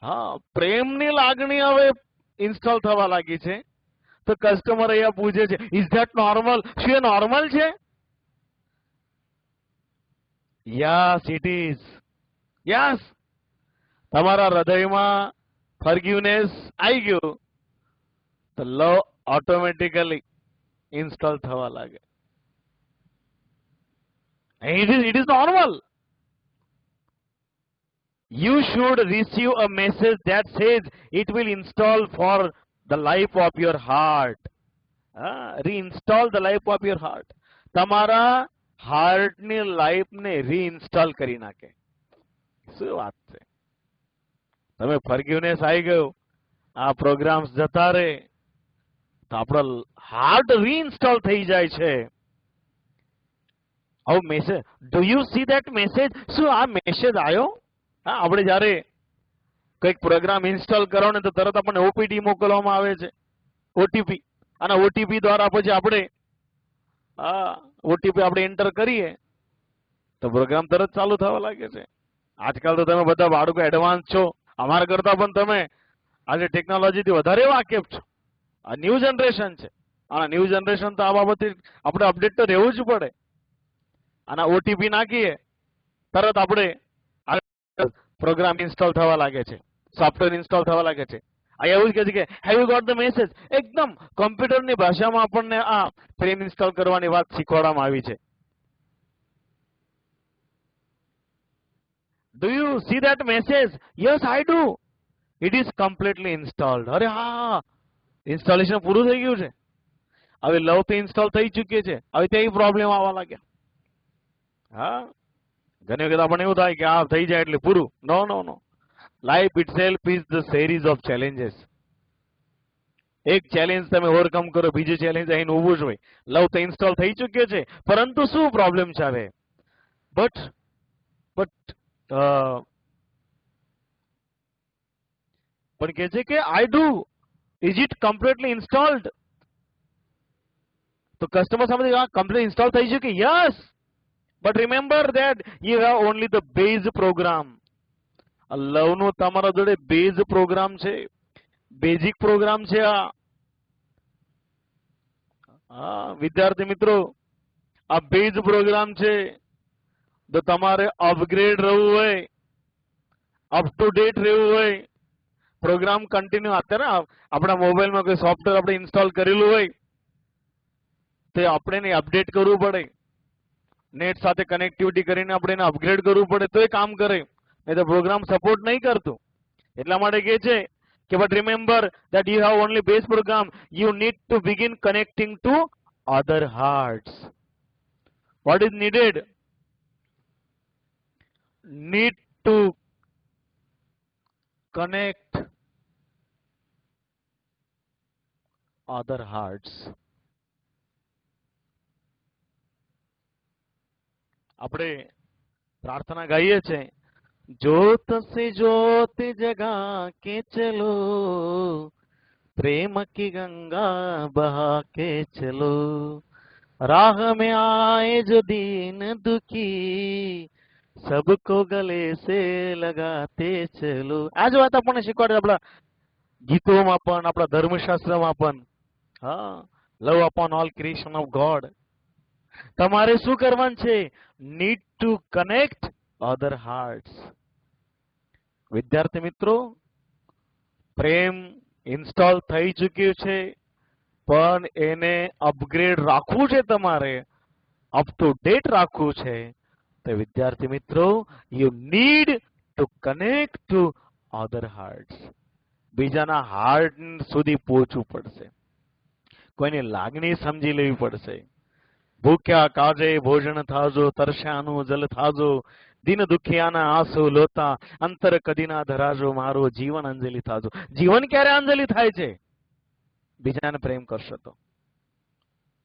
હા, પ્રેમની લાગણી હવે ઇન્સ્ટોલ થવા લાગી છે. તો કસ્ટમર અહીંયા પૂછે છે, ઇઝ ધેટ નોર્મલ? શું એ નોર્મલ છે? Yes it is. યસ, તમારા હૃદયમાં ફોરગિવનેસ આવી ગયું તો લવ ઓટોમેટિકલી ઇન્સ્ટોલ થવા લાગે. It is normal. You should receive a message that says it will install for the life of your heart. Reinstall the life of your heart. તમારા હાર્ટની લાઈફને રીઇન્સ્ટોલ કરી નાખે. શું વાત છે? તમે ફોરગિવનેસ આવી ગયો, આ પ્રોગ્રામ્સ જતા રહે તો આપણો હાર્ટ રીઇન્સ્ટોલ થઈ જાય છે. હવે message, do you C that message? શું આ મેસેજ આવ્યો? હા, આપણે જયારે કઈક પ્રોગ્રામ ઇન્સ્ટોલ કરો ને તો તરત આપણને ઓપીટી મોકલવામાં આવે છે, ઓટીપી. અને ઓટીપી દ્વારા પછી આપણે ઓટીપી આપણે એન્ટર કરીએ તો પ્રોગ્રામ તરત ચાલુ થવા લાગે છે. આજકાલ તો તમે બધા બાળકો એડવાન્સ છો, અમારા કરતા પણ તમે આજે ટેકનોલોજીથી વધારે વાકેફ છો. આ ન્યૂ જનરેશન છે. આ ન્યૂ જનરેશન તો આ બાબતે આપણે અપડેટ તો રહેવું જ પડે. અને ઓટીપી નાખીએ તરત આપણે પ્રોગ્રામ ઇન્સ્ટોલ થવા લાગે છે, સોફ્ટવેર ઇન્સ્ટોલ થવા લાગે છે. આ એવું જ કહે છે કે have you got the message? એકદમ કોમ્પ્યુટરની ભાષામાં આપણને આ પ્રેમ ઇન્સ્ટોલ કરવાની વાત શીખવાડવામાં આવી છે. Do you C that message? Yes I do. It is completely installed. અરે હા, ઇન્સ્ટોલેશન પૂરું થઈ ગયું છે. હવે લવ તો ઇન્સ્ટોલ થઈ ચૂકી છે, હવે ત્યાં પ્રોબ્લેમ આવવા લાગ્યા. હા, ઘણી વખત આપણને એવું થાય કે આ થઈ જાય એટલે પૂરું. No no no, life itself is the series of challenges. એક ચેલેન્જ તમે ઓવરકમ કરો, બીજું ચેલેન્જ અહીં ઉભું જ હોય. લવ તો ઇન્સ્ટોલ થઈ ચૂક્યો છે, પરંતુ શું પ્રોબ્લેમ છે હવે? બટ પણ કહે છે કે I do. Is it completely installed? તો કસ્ટમર સામે કમ્પ્લીટ ઇન્સ્ટોલ થઈ ચૂકી. Yes, but remember that you have only the base program. લવ નો તમારા જોડે બેઝ પ્રોગ્રામ છે, બેઝિક પ્રોગ્રામ છે. આ વિદ્યાર્થી મિત્રો, આ બેઝ પ્રોગ્રામ છે. તો તમારે અપગ્રેડ રહેવું હોય, અપ ટુ ડેટ રહેવું હોય, પ્રોગ્રામ કન્ટિન્યુ. અત્યારે આપણા મોબાઈલમાં કોઈ સોફ્ટવેર આપણે ઇન્સ્ટોલ કરેલું હોય તો આપણે અપડેટ કરવું પડે, નેટ સાથે કનેક્ટિવિટી કરીને આપણે એને અપગ્રેડ કરવું પડે તો એ કામ કરે, નહીં તો પ્રોગ્રામ સપોર્ટ નહીં કરતું. એટલા માટે કહે છે કે but remember that you have only base program. You need to begin connecting to other hearts. What is needed? Need to connect other hearts. આપણે પ્રાર્થના ગાઈએ છે, ज्योत से ज्योत जगा के चलो, प्रेम की गंगा बहा के चलो, राह में आए जो दीन दुखी, सबको गले से लगाते चलो. આ જ વાત આપણને શીખવાડે આપણા ગીતોમાં પણ, આપણા ધર્મશાસ્ત્રમાં પણ. હા, love upon all creation of God. તમારે શું કરવાનું છે? Need to connect other hearts. વિદ્યાર્થી મિત્રો, પ્રેમ ઇન્સ્ટોલ થઈ ચૂક્યું છે, પણ એને અપગ્રેડ રાખવું છે, તમારે અપ ટુ ડેટ રાખવું છે. તો વિદ્યાર્થી મિત્રો, you need to connect to other hearts. બીજાના હાર્ટ સુધી પહોંચવું પડશે, કોઈની લાગણી સમજી લેવી પડશે. ભૂખ્યા કાજે ભોજન થાજો, તરસ્યાનું જલ થાજો, દિન દુખિયાના આંસુ લોતા, અંતર કદી ના ધરાજો, મારો જીવન અંજલિ થાજો. જીવન ક્યારે અંજલિ થાય છે? બીજાને પ્રેમ કરશો તો.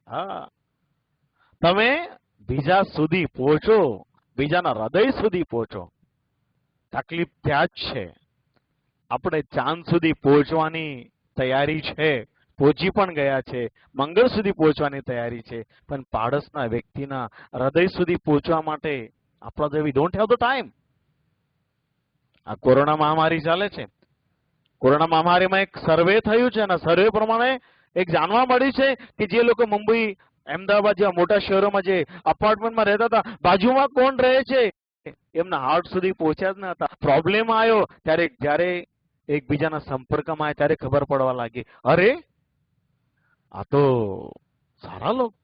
હા, તમે બીજા સુધી પહોંચો, બીજાના હૃદય સુધી પહોંચો. તકલીફ ત્યાં જ છે. આપણે ચાંદ સુધી પહોંચવાની તૈયારી છે, પહોંચી પણ ગયા છે, મંગળ સુધી પહોંચવાની તૈયારી છે, પણ પાડોશના વ્યક્તિના હૃદય સુધી પહોંચવા માટે આપણા જો we don't have the time. આ કોરોના મહામારી ચાલે છે. કોરોના મહામારીમાં એક સર્વે થયું છે અને સર્વે પ્રમાણે એક જાણવા મળ્યું છે કે જે લોકો મુંબઈ, અમદાવાદ જેવા મોટા શહેરોમાં જે અપાર્ટમેન્ટમાં રહેતા હતા, બાજુમાં કોણ રહે છે એમના હાર્ટ સુધી પહોંચ્યા જ ન હતા. પ્રોબ્લેમ આવ્યો ત્યારે જ્યારે એકબીજાના સંપર્કમાં આવ્યા ત્યારે ખબર પડવા લાગી, અરે આ તો સારા લોકો,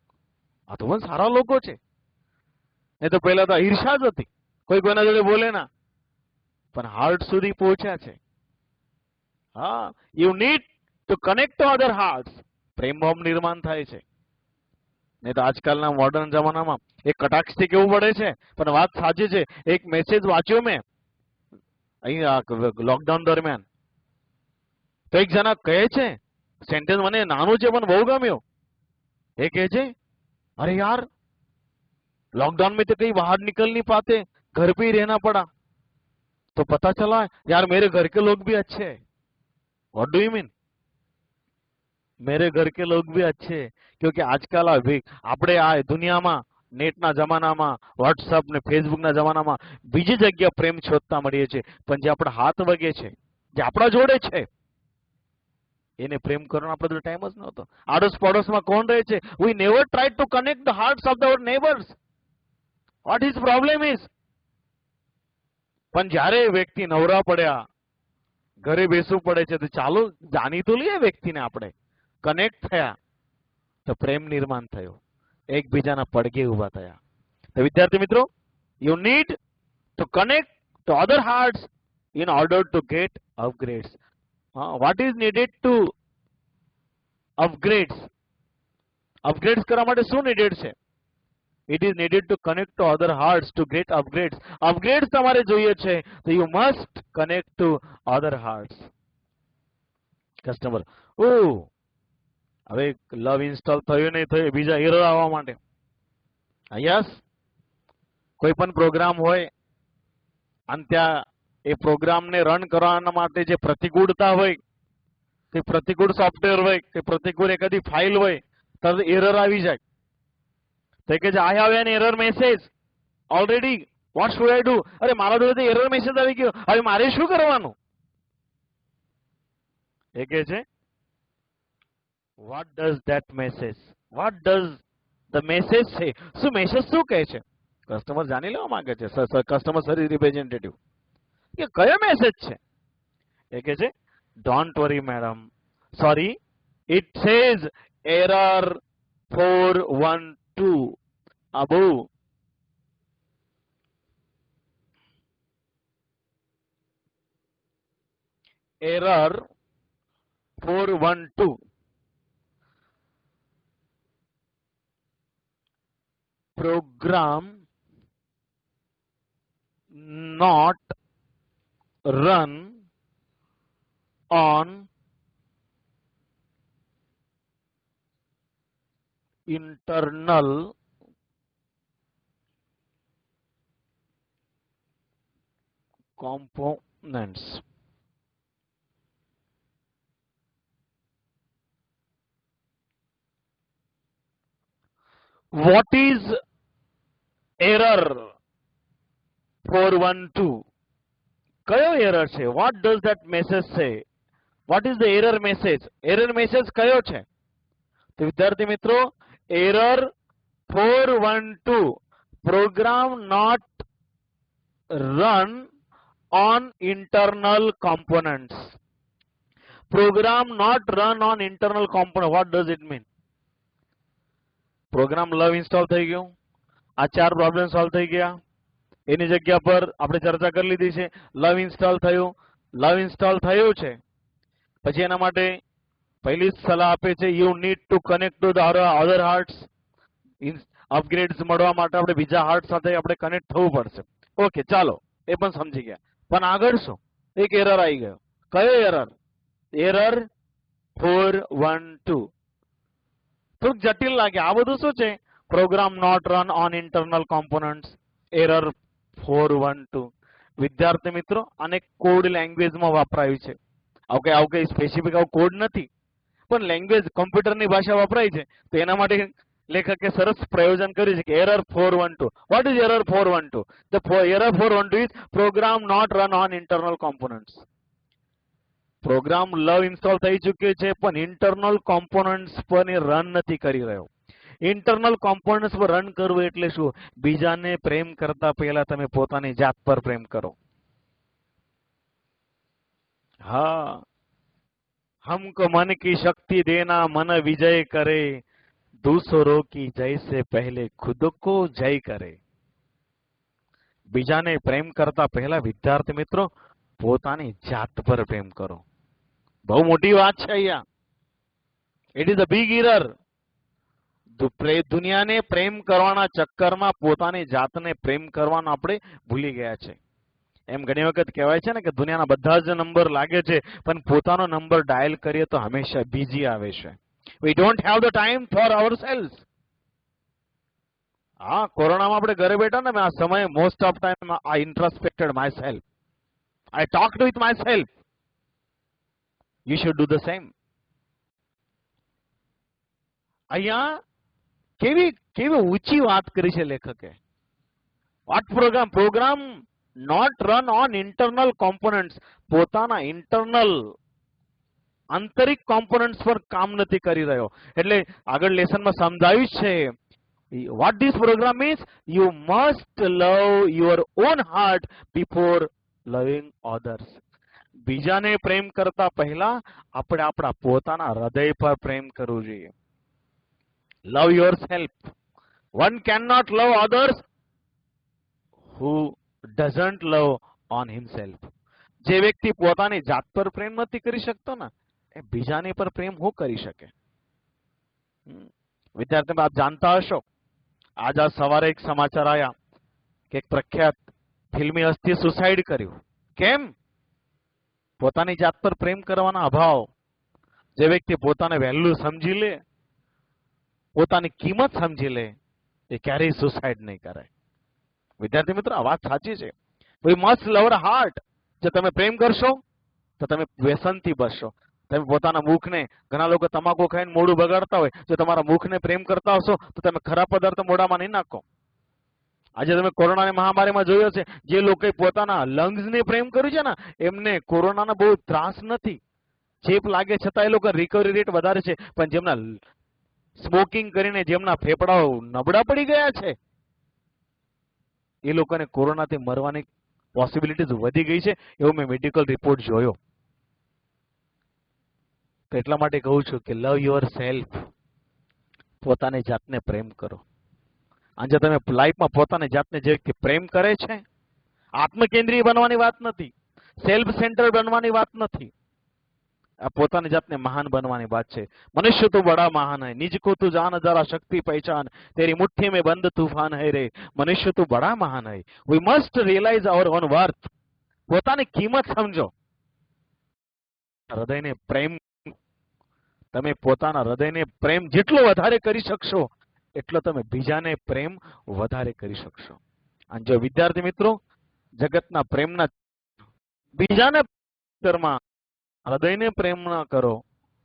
આ તો પણ સારા લોકો છે. નહીં તો પહેલા તો ઈર્ષા જ હતી, કોઈ કોઈના જોડે બોલે ના, પણ હાર્ટ સુધી પહોંચ્યા છે. હા, you need to connect to other hearts. પ્રેમ ભાવ નિર્માણ થાય છે. નહીં તો આજકાલના મોડર્ન જમાનામાં એક કટાક્ષથી કેવું પડે છે, પણ વાત સાચી છે. એક મેસેજ વાંચ્યો મેં અહીં લોકડાઉન દરમિયાન, તો એક જણા કહે છે, સેન્ટેન્સ મને નાનું છે પણ બહુ ગમ્યું. એ કહે છે, अरे यार लॉकडाउन में तो कहीं बाहर निकल नहीं पाते, घर पे ही रहना पड़ा, तो पता चला यार मेरे घर के लोग भी अच्छे हैं. What do you mean? मेरे घर के लोग भी अच्छे हैं, क्योंकि आजकल આપણે આ દુનિયામાં નેટના જમાનામાં, વોટ્સઅપ ને ફેસબુકના જમાનામાં બીજી જગ્યા પ્રેમ શોધતા મળીએ છીએ, પણ જે આપણા હાથ વગે છે, જે આપણા જોડે છે, એને પ્રેમ કરવાનો આપણો તો ટાઈમ જ નહોતો. આડોશ પડોશમાં કોણ રહે છે? We never try to connect the hearts of our neighbours. What his problem is? પણ જ્યારે વ્યક્તિ નવરા પડ્યા, ઘરે બેસવું પડે છે, તો ચાલો જાણી તો લઈએ વ્યક્તિને. આપણે કનેક્ટ થયા તો પ્રેમ નિર્માણ થયો, એકબીજાના પડઘે ઉભા થયા. તો વિદ્યાર્થી મિત્રો, you need to connect to other hearts in order to gate અપગ્રેડ્સ. what is needed to upgrades? Upgrades કરવા માટે શું needed છે? It is needed to connect to other hearts to get upgrades. Upgrades તમારે જોઈએ છે તો you must connect to other hearts. Customer, ઓ હવે લવ ઇન્સ્ટોલ થયું નહીં થયું, બીજા એરર આવવા માટે. યસ, કોઈ પણ પ્રોગ્રામ હોય અને ત્યાં એ પ્રોગ્રામને રન કરવાના માટે જે પ્રતિકૂળતા હોય, કે પ્રતિકૂળ સોફ્ટવેર હોય, કે પ્રતિકૂળ એકાદી ફાઇલ હોય, તરત એરર આવી જાય. તો કે I have an error message already, what should I do? અરે મારા જોડે એરર મેસેજ આવી ગયો, હવે મારે શું કરવાનું? એ કહે છે, what does that message, what does the message say? શું મેસેજ શું કહે છે? કસ્ટમર જાણી લેવા માંગે છે, કસ્ટમર સર્વિસ રિપ્રેઝેન્ટેટિવ, કે કયો મેસેજ છે? એ કહે છે, don't worry madam, sorry, it says error 412. આ બહુ error 412. program not run on internal components. What is error 412? કયો એરર છે? what does that message say? what is the error message? error message કયો છે? તો વિદ્યાર્થી મિત્રો, error 412, program not run on internal components. program not run on internal component. what does it mean? Program love install થઈ ગયું, આ 4 problem solve થઈ ગયા. એની જગ્યા પર આપણે ચર્ચા કરી લીધી છે, લવ ઇન્સ્ટોલ થયું. લવ ઇન્સ્ટોલ થયું છે પછી એના માટે પહેલી સલાહ આપે છે, you need to connect to the other hearts. અપગ્રેડ્સ મળવા માટે આપણે બીજા હાર્ટ સાથે આપણે કનેક્ટ થવું પડશે. ઓકે, ચાલો એ પણ સમજી ગયા. પણ આગળ શું? એક એરર આવી ગયો. કયો એરર? એરર 412. થોડુંક જટિલ લાગે. આ બધું શું છે? Program not run on internal components. Error 412. વિદ્યાર્થી મિત્રો, આને કોડ લેંગ્વેજમાં વાપરાયું છે. આવું કઈ સ્પેસિફિક આવું કોડ નથી, પણ લેંગ્વેજ કમ્પ્યુટરની ભાષા વપરાય છે, તો એના માટે લેખકે સરસ પ્રયોજન કર્યું છે કે error 412. What is error 412? The error 412 is program not run on internal components. Program love install થઈ ચૂક્યો છે, પણ ઇન્ટરનલ કોમ્પોનન્ટ્સ પર રન નથી કરી રહ્યો. ઇન્ટરનલ કોમ્પોનન્ટ્સ પર રન કરવું એટલે શું? બીજાને પ્રેમ કરતા પહેલા તમે પોતાની જાત પર પ્રેમ કરો. हाँ, हमको मन की शक्ति देना, मन विजय करे, दूसरों की जय से पहले खुद को जय करे. બીજાને પ્રેમ કરતા પહેલા વિદ્યાર્થી મિત્રો પોતાની જાત પર પ્રેમ કરો. બહુ મોટી વાત છે અહીંયા. It is a big error. દુનિયાને પ્રેમ કરવાના ચક્કરમાં પોતાની જાતને પ્રેમ કરવાનું આપણે ભૂલી ગયા છે. એમ ઘણી વખત કહેવાય છે ને કે દુનિયાના બધા જ નંબર લાગે છે, પણ પોતાનો નંબર ડાયલ કરીએ તો હંમેશા બીજી આવે છે. We don't have the time for ourselves. હા, કોરોનામાં આપણે ઘરે બેઠા ને, આ સમયે most of time I introspected myself. I talked with myself. You should do the same. અહીંયા કેવી ઊંચી વાત કરી છે લેખકે. What program not run on internal components. પોતાના ઇન્ટરનલ આંતરિક કોમ્પોનન્ટ્સ પર કામ નથી કરી રહ્યો. એટલે આગળ લેસનમાં સમજાવ્યું છે what this program means. You must love your own heart before loving others. બીજાને પ્રેમ કરતા પહેલા આપણે આપણા પોતાના હૃદય પર પ્રેમ કરવું જોઈએ. Love yourself. One cannot love others who doesn't love on himself. જે વ્યક્તિ પોતાની જાત પર પ્રેમ નથી કરી શકતો ને, એ બીજાની પર પ્રેમ હું કરી શકે? વિદ્યાર્થી આપ જાણતા હશો, આજ સવારે એક સમાચાર આયા કે એક પ્રખ્યાત ફિલ્મી હસ્તીએ સુસાઇડ કર્યું. કેમ? પોતાની જાત પર પ્રેમ કરવાના અભાવ. જે વ્યક્તિ પોતાને વેલ્યુ સમજી લે, પોતાની કિંમત સમજી લે, એ ક્યારેય સુસાઇડ નહીં કરે. વિદ્યાર્થી મિત્રો, આ વાત સાચી છે. We must love our heart. જો તમે પ્રેમ કરશો તો તમે વ્યસનથી બચશો. તમે પોતાના મુખને, ઘણા લોકો તમાકુ ખાઈને મોઢું બગાડતા હોય, જો તમારા મુખને પ્રેમ કરતા હશો તો તમે ખરાબ પદાર્થ મોઢામાં નહીં નાખો. આજે તમે કોરોનાની મહામારીમાં જોયો છે, જે લોકોએ પોતાના લંગ્સને પ્રેમ કર્યું છે ને, એમને કોરોનાનો બહુ ત્રાસ નથી. ચેપ લાગે છતાં એ લોકો રિકવરી રેટ વધારે છે, પણ જેમના સ્મોકિંગ કરીને જેમના ફેફડાઓ નબળા પડી ગયા છે, એ લોકોને કોરોનાથી મરવાની પોસિબિલિટીઝ વધી ગઈ છે, એવો મેં મેડિકલ રિપોર્ટ જોયો. તો એટલા માટે કહું છું કે લવ યોર સેલ્ફ. પોતાની જાતને પ્રેમ કરો. આજે તમે લાઈફમાં પોતાની જાતને જે વ્યક્તિ પ્રેમ કરે છે, આત્મકેન્દ્રીય બનવાની વાત નથી, સેલ્ફ સેન્ટર બનવાની વાત નથી, આ પોતાની જાતને મહાન બનવાની વાત છે. મનુષ્ય તો બડા મહાન હૈ, નિજ કો તું જાન જરા શક્તિ પહેચાન, તેરી મુઠ્ઠી में बंद तूफान है रे, મનુષ્ય તો બડા મહાન હૈ. We must realise our own worth. પોતાની કિંમત સમજો. હૃદયને પ્રેમ, તમે પોતાના હૃદયને પ્રેમ જેટલો વધારે કરી શકશો, એટલો તમે બીજાને પ્રેમ વધારે કરી શકશો. અને જો વિદ્યાર્થી મિત્રો જગતના પ્રેમના બીજાને કર્મમાં હૃદયને પ્રેમ ના કરો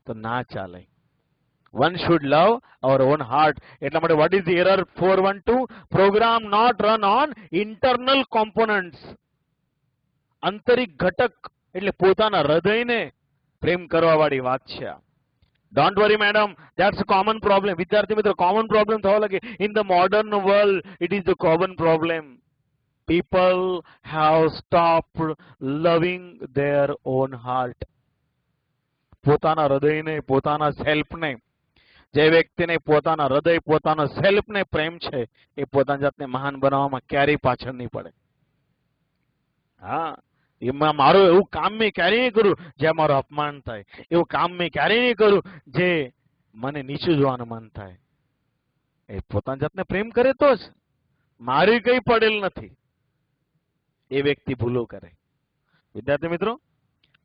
તો ના ચાલે. One should love our own heart. એટલા માટે what is the error 412? Program not run on internal components. આંતરિક ઘટક એટલે પોતાના હૃદયને પ્રેમ કરવા વાળી વાત છે. Don't worry madam, that's a common problem. વિદ્યાર્થી મિત્રો, common problem થવા લાગે. In the modern world it is the common problem. People have stopped loving their own heart. પોતાના હૃદયને, પોતાના સેલ્ફને, જે વ્યક્તિને પોતાના હૃદય, પોતાના સેલ્ફને પ્રેમ છે, એ પોતાની જાતને મહાન બનાવવામાં ક્યારેય પાછળ નહીં પડે. હા, એમાં મારું એવું કામ મેં ક્યારેય નહીં કરું જે મારું અપમાન થાય, એવું કામ મેં ક્યારેય નહીં કરું જે મને નીચું જોવાનું મન થાય. એ પોતાની જાતને પ્રેમ કરે તો જ. મારી કઈ પડેલ નથી, એ વ્યક્તિ ભૂલો કરે. વિદ્યાર્થી મિત્રો,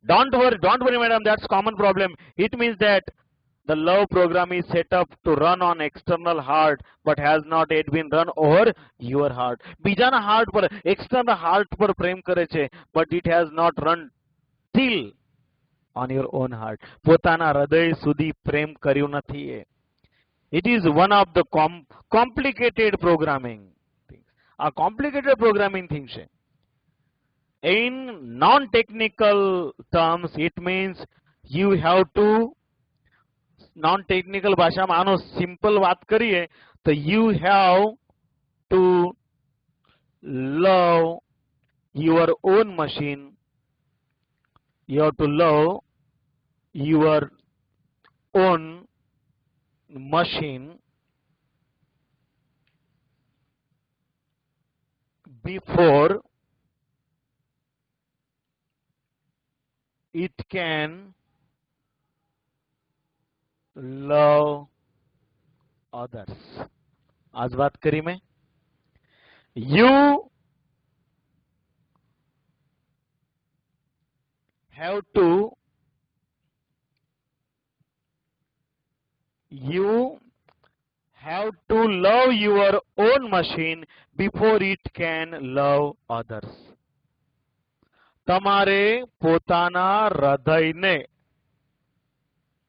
don't worry madam, that's common problem. It means that The love program is set up to run on external heart but has not yet been run over your heart. બીજાના હાર્ટ પર, external heart પર પ્રેમ કરે છે, but it has not run till on your own heart. પોતાના હૃદય સુધી પ્રેમ કર્યું નથી એ. It is one of the complicated programming things. આ complicated programming thing છે. In non-technical terms, it means you have to, non-technical ભાષામાં આનો સિમ્પલ વાત કરીએ તો you have to love your own machine. You have to love your own machine before it can love others. आज बात करी मैं. You have to love your own machine before it can love others. તમારે પોતાના હૃદયને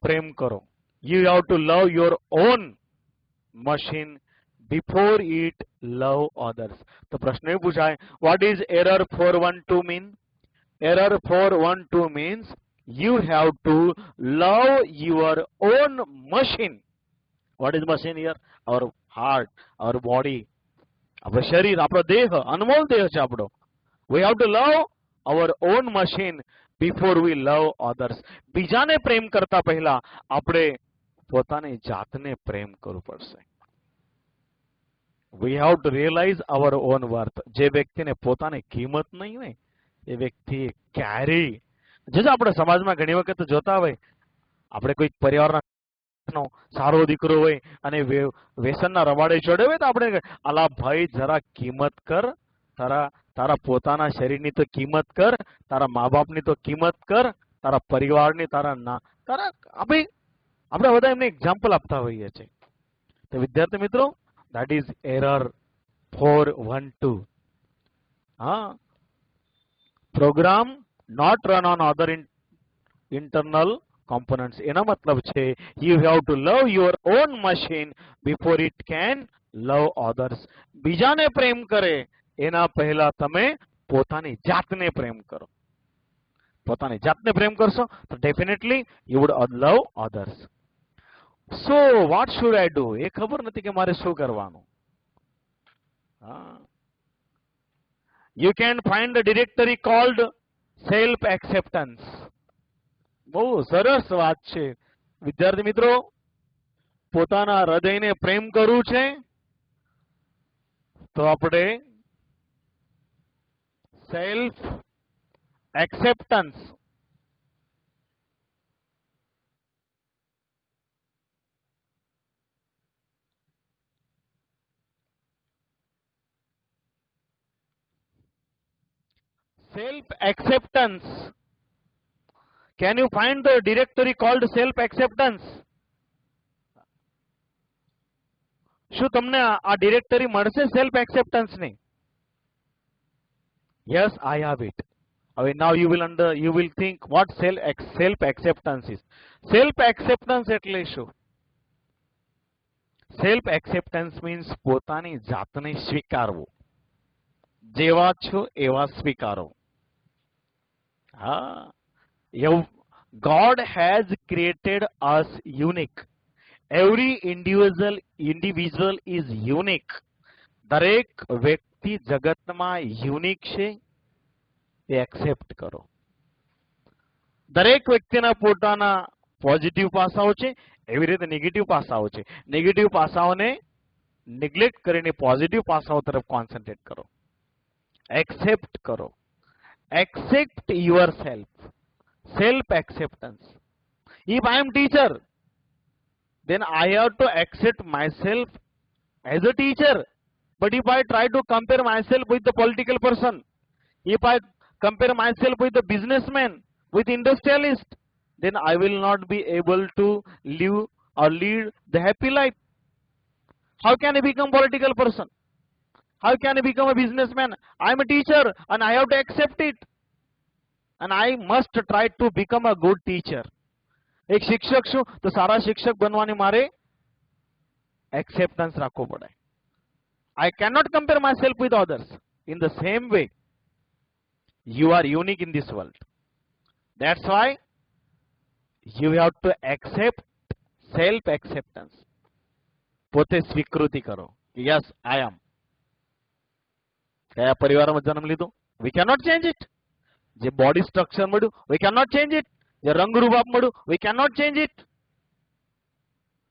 પ્રેમ કરો. You have to love your own machine before it love others. તો પ્રશ્ન એ પૂછાય, what is error 412 mean? Error 412 means you have to love your own machine. What is machine here? Our heart, our body, આપણો શરીર, આપણો દેહ, અનમોલ દેહ છે આપણો. We have to love our own machine before we love others. બીજાને પ્રેમ કરતા પહેલા આપણે પોતાની જાતને પ્રેમ કરવું પડશે. We have to realize our own worth. જે વ્યક્તિને પોતાની કિંમત નહીં હોય એ વ્યક્તિ ક્યારેય, જે આપણે સમાજમાં ઘણી વખત જોતા હોય, આપણે કોઈ પરિવારનો સારો દીકરો હોય અને વ્યસનના રવાડે ચડ્યો હોય તો આપણે અલા ભાઈ જરા કિંમત કર, તારા પોતાના શરીરની તો કિંમત કર, તારા મા બાપની તો કિંમત કર, તારા પરિવારની, તારા આપણે બધા એમને એક્ઝામ્પલ આપતા હોઈએ છીએ. તો વિદ્યાર્થી મિત્રો, that is error 412. Program not run on other internal components. એનો મતલબ છે you have to love your own machine before it can love others. બીજાને પ્રેમ કરે એના પહેલા તમે પોતાની જાતને પ્રેમ કરો. પોતાની જાતને પ્રેમ કરશો તો definitely you would love others. So what should I do? એ ખબર નથી કે મારે શું કરવાનું. You can find a directory called self acceptance. બહુ સરસ વાત છે વિદ્યાર્થી મિત્રો. પોતાના હૃદયને પ્રેમ કરવું છે તો આપણે self acceptance self-acceptance. Can you find the directory called self-acceptance? શું તમને આ ડિરેક્ટરી મળશે સેલ્ફ એક્સેપ્ટન્સ ની? Yes, I have it. Now you will think what self acceptance is. Self acceptance એટલે શું? Self acceptance means પોતાની જાતને સ્વીકારવું. જેવા છો એવા સ્વીકારો. God has created us unique. Every individual is unique. દરેક વ્યક્તિ જગતમાં યુનિક છે એ એક્સેપ્ટ કરો. દરેક વ્યક્તિના પોતાના પોઝિટિવ પાસાઓ છે, એવી રીતે નેગેટિવ પાસાઓ છે. નેગેટિવ પાસાઓને નેગ્લેક્ટ કરીને પોઝિટિવ પાસાઓ તરફ કોન્સન્ટ્રેટ કરો. એક્સેપ્ટ કરો. Accept yourself. Self-acceptance. If I am teacher, then I have to accept myself as a teacher. But if I try to compare myself with the political person, if I compare myself with the businessman, with industrialist, then I will not be able to live or lead the happy life. How can I become political person? How can I become a businessman? I am a teacher and I have to accept it. And I must try to become a good teacher. એક શિક્ષક છું તો સારા શિક્ષક બનવાની મારે acceptance રાખવો પડે. I cannot compare myself with others. In the same way, you are unique in this world. That's why you have to accept self acceptance. પોતે સ્વીકૃતિ કરો. Yes, I am. કયા પરિવારમાં જન્મ લીધો? We cannot change it. જે body structure મળ્યું, we cannot change it. જે રંગ રૂપ મળ્યું, we cannot change it.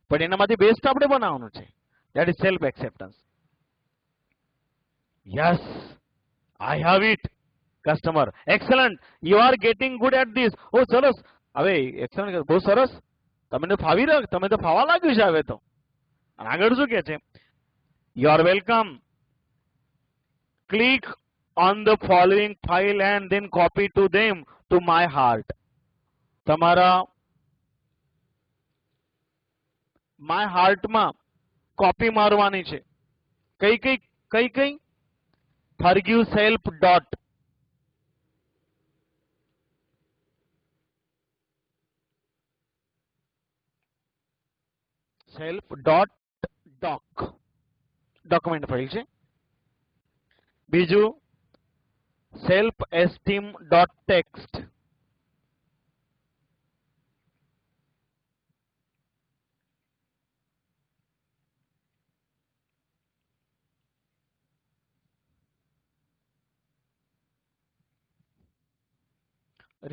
પણ એનામાંથી બેસ્ટ આપણે બનાવવાનું છે. That is self acceptance. Yes, I have it. Customer, excellent. You are getting good at this. Oh, સરસ. હવે excellent, બહુ સરસ. તમને ફાવી રહ્યો, તમે તો ફાવા લાગ્યું છે હવે તો. અને આગળ શું કહે છે? You are welcome. Click on the following file and then copy to them to my heart. તમારા my heart માં કોપી મારવાની છે. કઈ forgive self dot doc document file છે. બીજું self esteem dot text.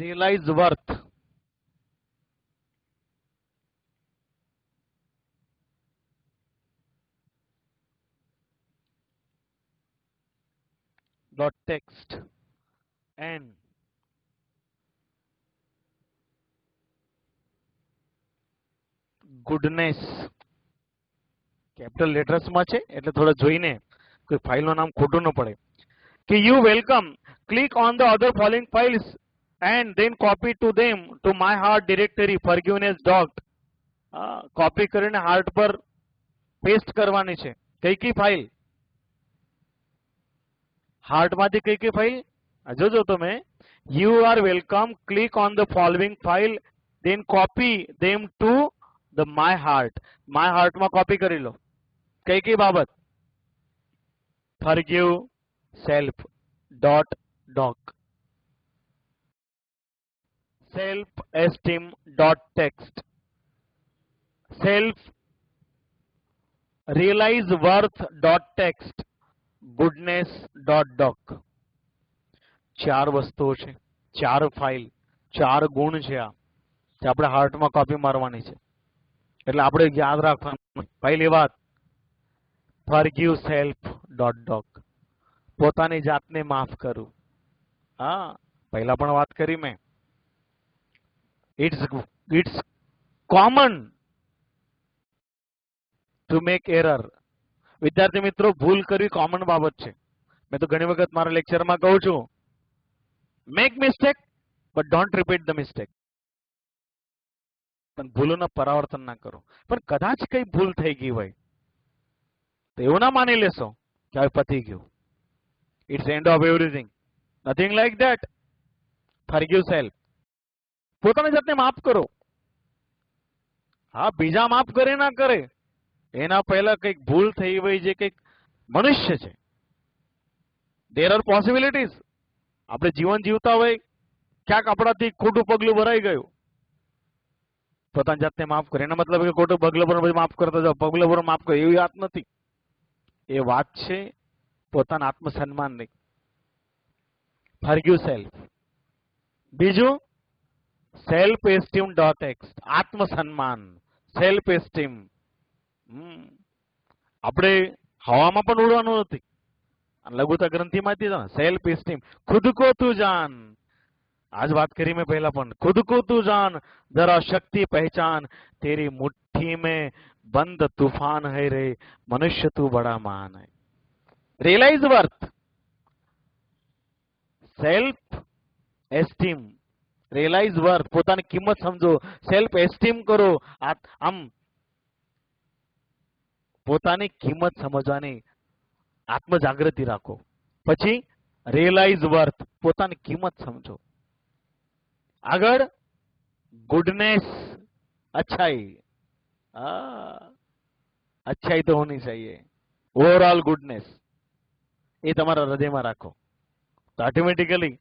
realize worth. Dot text and goodness. Capital letters માં છે એટલે થોડા જોઈને કોઈ ફાઇલનું નામ ખોટું ન પડે. કે you welcome. Click on the other following files and then copy to them to my heart directory forgiveness dot. Copy કરીને હાર્ટ પર પેસ્ટ કરવાની છે. કઈ ફાઇલ? હાર્ટ માંથી કઈ ફાઇલ? જોજો તમે. You are welcome. Click on the following file then copy them to the my heart. My heart માં કોપી કરી લો. કઈ બાબત? forgive self dot doc. self esteem dot text. self realize worth dot text. goodness dot doc. ચાર વસ્તુઓ છે, ચાર file, ચાર ગુણ છે. આ આપણે હાર્ટમાં કોપી મારવાની છે. એટલે આપણે યાદ રાખવાનું. પહેલી વાત forgive self dot doc. પોતાની જાતને માફ કરું. પહેલા પણ વાત કરી મેં. it's common to make error. વિદ્યાર્થી મિત્રો, ભૂલ કરવી કોમન બાબત છે. મેં તો ઘણી વખત મારા લેક્ચરમાં કહું છું, make mistake but don't repeat the mistake. પણ ભૂલોના પરાવર્તન ના કરો. પણ કદાચ કઈ ભૂલ થઈ ગઈ હોય તો એવું ના માની લેશો કે હવે પતી ગયું. It's end of everything. Nothing like that. Forgive self. પોતાની જાતને માફ કરો. હા, બીજા માફ કરે ના કરે, એના પહેલા કઈક ભૂલ થઈ હોય, જે કઈક મનુષ્ય છે. There are possibilities. આપણે જીવન જીવતા હોય, ક્યાંક આપણાથી ખોટું પગલું ભરાઈ ગયું, પોતાની જાતને માફ કરે. એના મતલબ કે ખોટું પગલું પર માફ કરતા જાઓ, પગલું પર માફ કરો, એવી વાત નથી. એ વાત છે પોતાના આત્મસન્માનની. Forgive self. બીજું સેલ્ફ એસ્ટીમ ડોટ એક્સ. આત્મસન્માન, સેલ્ફ એસ્ટીમ. આપણે હવામાં પણ ઉડવાનું નથી. લઘુતા ગ્રંથિમાંથી સેલ્ફ એસ્ટીમ. ખુદ કો તું જાન. आज बात करी मैं पहला पण. खुद को तू जान, जरा शक्ति पहचान, तेरी मुट्ठी में बंद तूफान है रे, मनुष्य तू बड़ा महान है. Realise worth, self esteem realise worth, પોતાની કિંમત સમજો, સેલ્ફ એસ્ટીમ કરો, આમ પોતાની કિંમત સમજવાની આત્મ જાગૃતિ રાખો. પછી રિયલાઇઝ વર્થ, પોતાની કિંમત સમજો. આગળ गुडनेस, अच्छाई. अच्छाई तो होनी चाहिए, ओवरऑल गुडनेस એ તમારા હૃદયમાં રાખો તો ઓટોમેટિકલી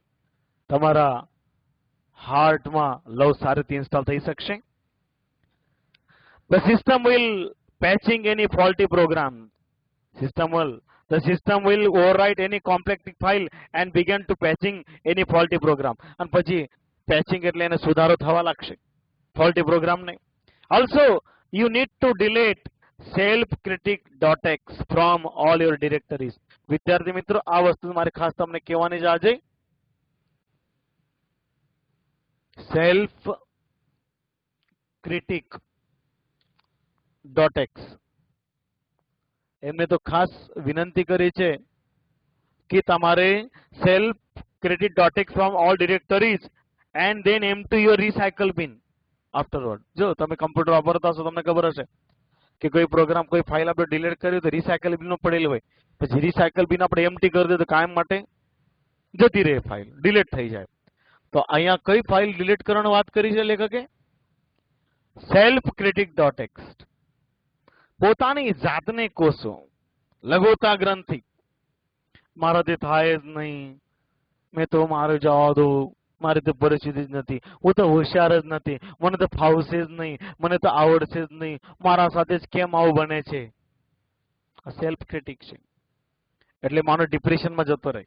તમારા હાર્ટમાં લવ સારી રીતે ઇન્સ્ટોલ થઈ શકશે. The system will patching any faulty program. The system will overwrite any complex file and begin to patching any faulty program. અને પછી patching એટલે એને સુધારો થવા લાગશે faulty program ને. Also you need to delete selfcritic.x from all your directories. વિદ્યાર્થી મિત્રો આ વસ્તુ મારે ખાસ તમને કહેવાની છે આજે. selfcritic.x એમને તો ખાસ વિનંતી કરી છે કે તમારે selfcritic.x from all directories and then empty your recycle bin afterward. જો તમે કમ્પ્યુટર વાપરતા હશો તમને ખબર હશે કે કોઈ પ્રોગ્રામ કોઈ ફાઇલ આપણે ડિલીટ કર્યું તો રિસાયકલ બિનમાં પડેલી હોય, પછી રિસાયકલ બિન આપણે એમ્પ્ટી કરી દે તો કાયમ માટે જતી રહે, ફાઇલ ડિલીટ થઈ જાય. તો અહીંયા કઈ ફાઇલ ડિલીટ કરવાની વાત કરી છે લેખકે? selfcritic.x. પોતાની જાતને કોસો, લઘુતા ગ્રંથિ, મારાથી થાય જ નહીં, મેં તો મારે જવા દો, મારી તો પરિસ્થિતિ જ નથી, હું તો હોશિયાર જ નથી, મને તો ફાવશે જ નહીં, મને તો આવડશે જ નહીં, મારા સાથે જ કેમ આવું બને છે. સેલ્ફ ક્રિટિક છે એટલે માનો ડિપ્રેશનમાં જતો રહે.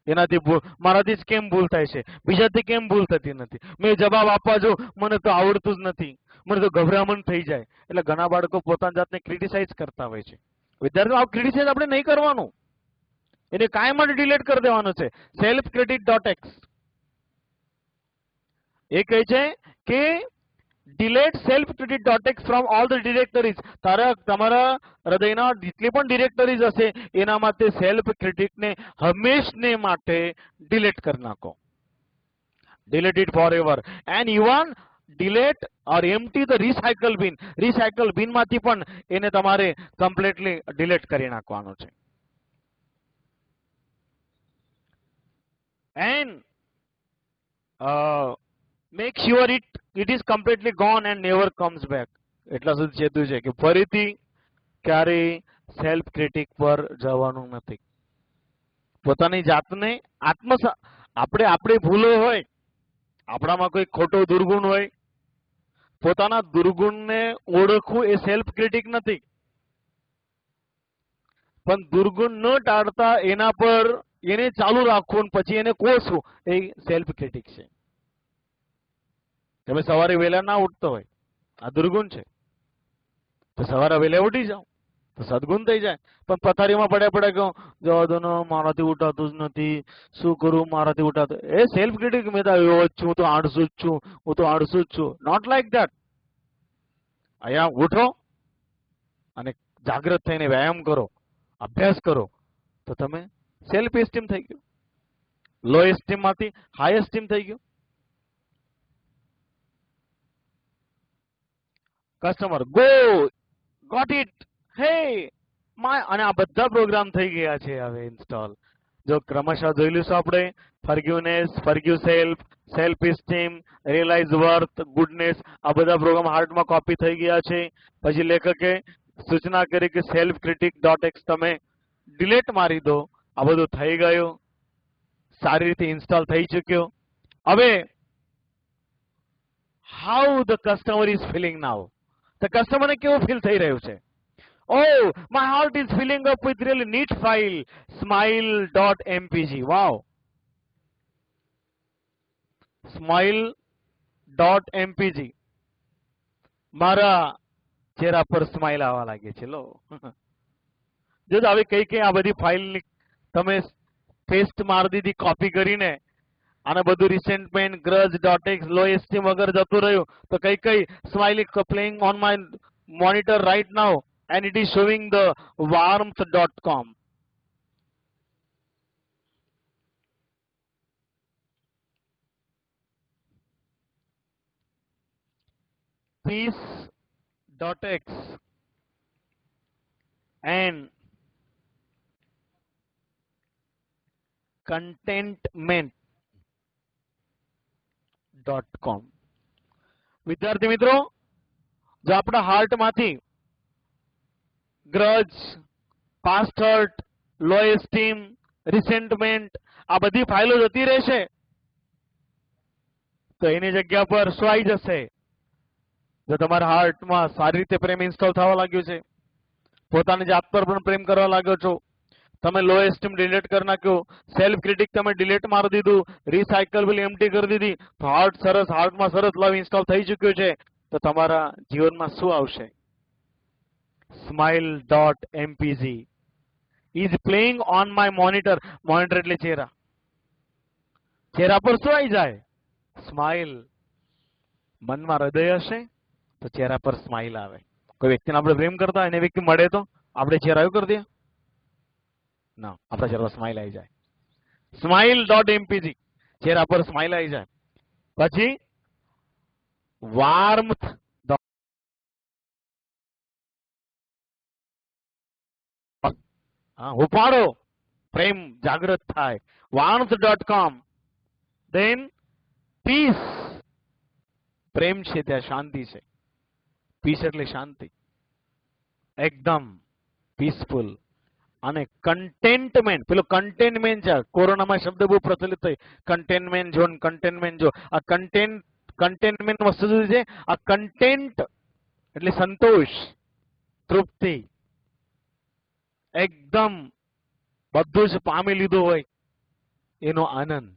એનાથી મારાથી જ કેમ ભૂલ થાય છે, બીજાથી કેમ ભૂલ થતી નથી, મેં જવાબ આપવા જો મને તો આવડતું જ નથી, મને તો ગભરામણ થઈ જાય. એટલે ઘણા બાળકો પોતાની જાતને ક્રિટિસાઇઝ કરતા હોય છે. વિદ્યાર્થીઓ આ ક્રિટિસાઇઝ આપણે નહીં કરવાનું, એને કાયમ માટે ડિલીટ કરી દેવાનું છે. selfcritic.x એ કહે છે કે delete selfcritic.x from all the directories. તમારા હૃદયના જેટલી પણ ડિરેક્ટરીઝ હશે એનામાં તે સેલ્ફ ક્રિટિકને હંમેશને માટે ડિલીટ કરી નાખો. delete it forever and even delete or empty the recycle bin. recycle bin માંથી પણ એને તમારે કમ્પ્લીટલી ડિલીટ કરી નાખવાનું છે. and make sure it is completely gone and never comes back. એટલા સુધી ચેતું છે કે ફરીથી ક્યારે સેલ્ફ ક્રિટિક પર જવાનું નથી. પોતાની જાતને આપણે આપણી ભૂલો હોય, આપણામાં કોઈ ખોટો દુર્ગુણ હોય, પોતાના દુર્ગુણને ઓળખવું એ સેલ્ફ ક્રિટિક નથી. પણ દુર્ગુણ ન ટાળતા એના પર એને ચાલુ રાખવું પછી એને કોસવું એ સેલ્ફ ક્રિટિક છે. તમે સવારે વહેલા ના ઉઠતો હોય, આ દુર્ગુણ છે, તો સવારે વહેલા ઉઠી જાઓ તો સદગુણ થઈ જાય. પણ પથારીમાં પડ્યા પડ્યા કહો જવા દો ને, મારાથી ઉઠાતું જ નથી, શું કરું, મારાથી ઉઠાતું, એ સેલ્ફ ક્રિટિક. મેં તો એવો જ છું, હું તો આળસુ જ છું, હું તો આળસુ જ છું. Not like that. અહીંયા ઉઠો અને જાગૃત થઈને વ્યાયામ કરો, અભ્યાસ કરો, તો તમે સેલ્ફ એસ્ટીમ થઈ ગયું, લો એસ્ટીમ માંથી હાઈ એસ્ટીમ થઈ ગયું. કસ્ટમર ગો ગોટ ઇટ હે માય, અને આ બધા પ્રોગ્રામ થઈ ગયા છે હવે ઇન્સ્ટોલ. જો ક્રમશઃ જોઈ લઈશું આપણે forgiveness, forgive self, self esteem, realize worth, goodness, આ બધા પ્રોગ્રામ હાર્ટમાં કોપી થઈ ગયા છે. પછી લેખકે સૂચના કરી કે selfcritic.x તમે ડિલીટ મારી દો. આ બધું થઈ ગયું, સારી રીતે ઇન્સ્ટોલ થઈ ચૂક્યો. હવે how the customer is feeling now? તો કસ્ટમરને કેવું ફીલ થઈ રહ્યું છે? Oh, my heart is filling up with really neat file, smile.mpg. Wow. smile.mpg. મારા ચહેરા પર સ્માઇલ આવવા લાગે છે. લો જો હવે કઈ આ બધી ફાઇલ તમે પેસ્ટ મારી દીધી કોપી કરીને, અને બધું રિસેન્ટમેન્ટ, grudge.x, લો એસ્ટીમ વગર જતું રહ્યું, તો કઈ smiley playing on my monitor right now and it is showing the warmth.com. peace.x and contentment.com. વિદ્યાર્થી મિત્રો, જો આપણા હાર્ટ માંથી ગ્રજ, પાસ્ટ હર્ટ, લો એસ્ટીમ, રિસેન્ટમેન્ટ આ બધી ફાઇલો જતી રહેશે તો એની જગ્યા પર શું આવી જશે? જો તમારા હાર્ટમાં સારી રીતે પ્રેમ ઇન્સ્ટોલ થવા લાગ્યો છે, પોતાની જાત પર પણ પ્રેમ કરવા લાગ્યો છો, તમે લો એસ્ટીમ ડિલીટ કરી નાખ્યો, સેલ્ફ ક્રિટિક તમે ડિલીટ મારી દીધું, રિસાયકલેબલ એમ્પ્ટી કરી દીધી, તો હાર્ટમાં સરસ લવ ઇન્સ્ટોલ થઈ ચૂક્યો છે, તો તમારા જીવનમાં શું આવશે? smile.mpg is playing on my monitor. Monitor એટલે ચહેરા. ચહેરા પર શું આવી જાય? સ્માઇલ. મનમાં હૃદય હશે તો ચહેરા પર સ્માઇલ આવે. કોઈ વ્યક્તિને આપણે પ્રેમ કરતા હોય અને વ્યક્તિ મળે તો આપણે ચહેરા એવું કરી દઈએ? ના, આપણા ચહેરા પર સ્માઇલ આવી જાય. smile.mpg ચહેરા પર સ્માઇલ આવી જાય. પછી warmth ઉપાડો, પ્રેમ જાગૃત થાય. warmth.com. then peace પ્રેમ છે ત્યાં શાંતિ છે. પીસ એટલે શાંતિ, એકદમ પીસફુલ. અને કન્ટેન્ટમેન્ટ, પેલો કન્ટેનમેન્ટ છે, કોરોનામાં શબ્દ બહુ પ્રચલિત થયો, કન્ટેનમેન્ટ ઝોન, કન્ટેનમેન્ટ ઝોન. આ કન્ટેનમેન્ટ વસ્તુ છે. આ કન્ટેન્ટ એટલે સંતોષ, તૃપ્તિ, એકદમ બધું જ પામી લીધું હોય એનો આનંદ.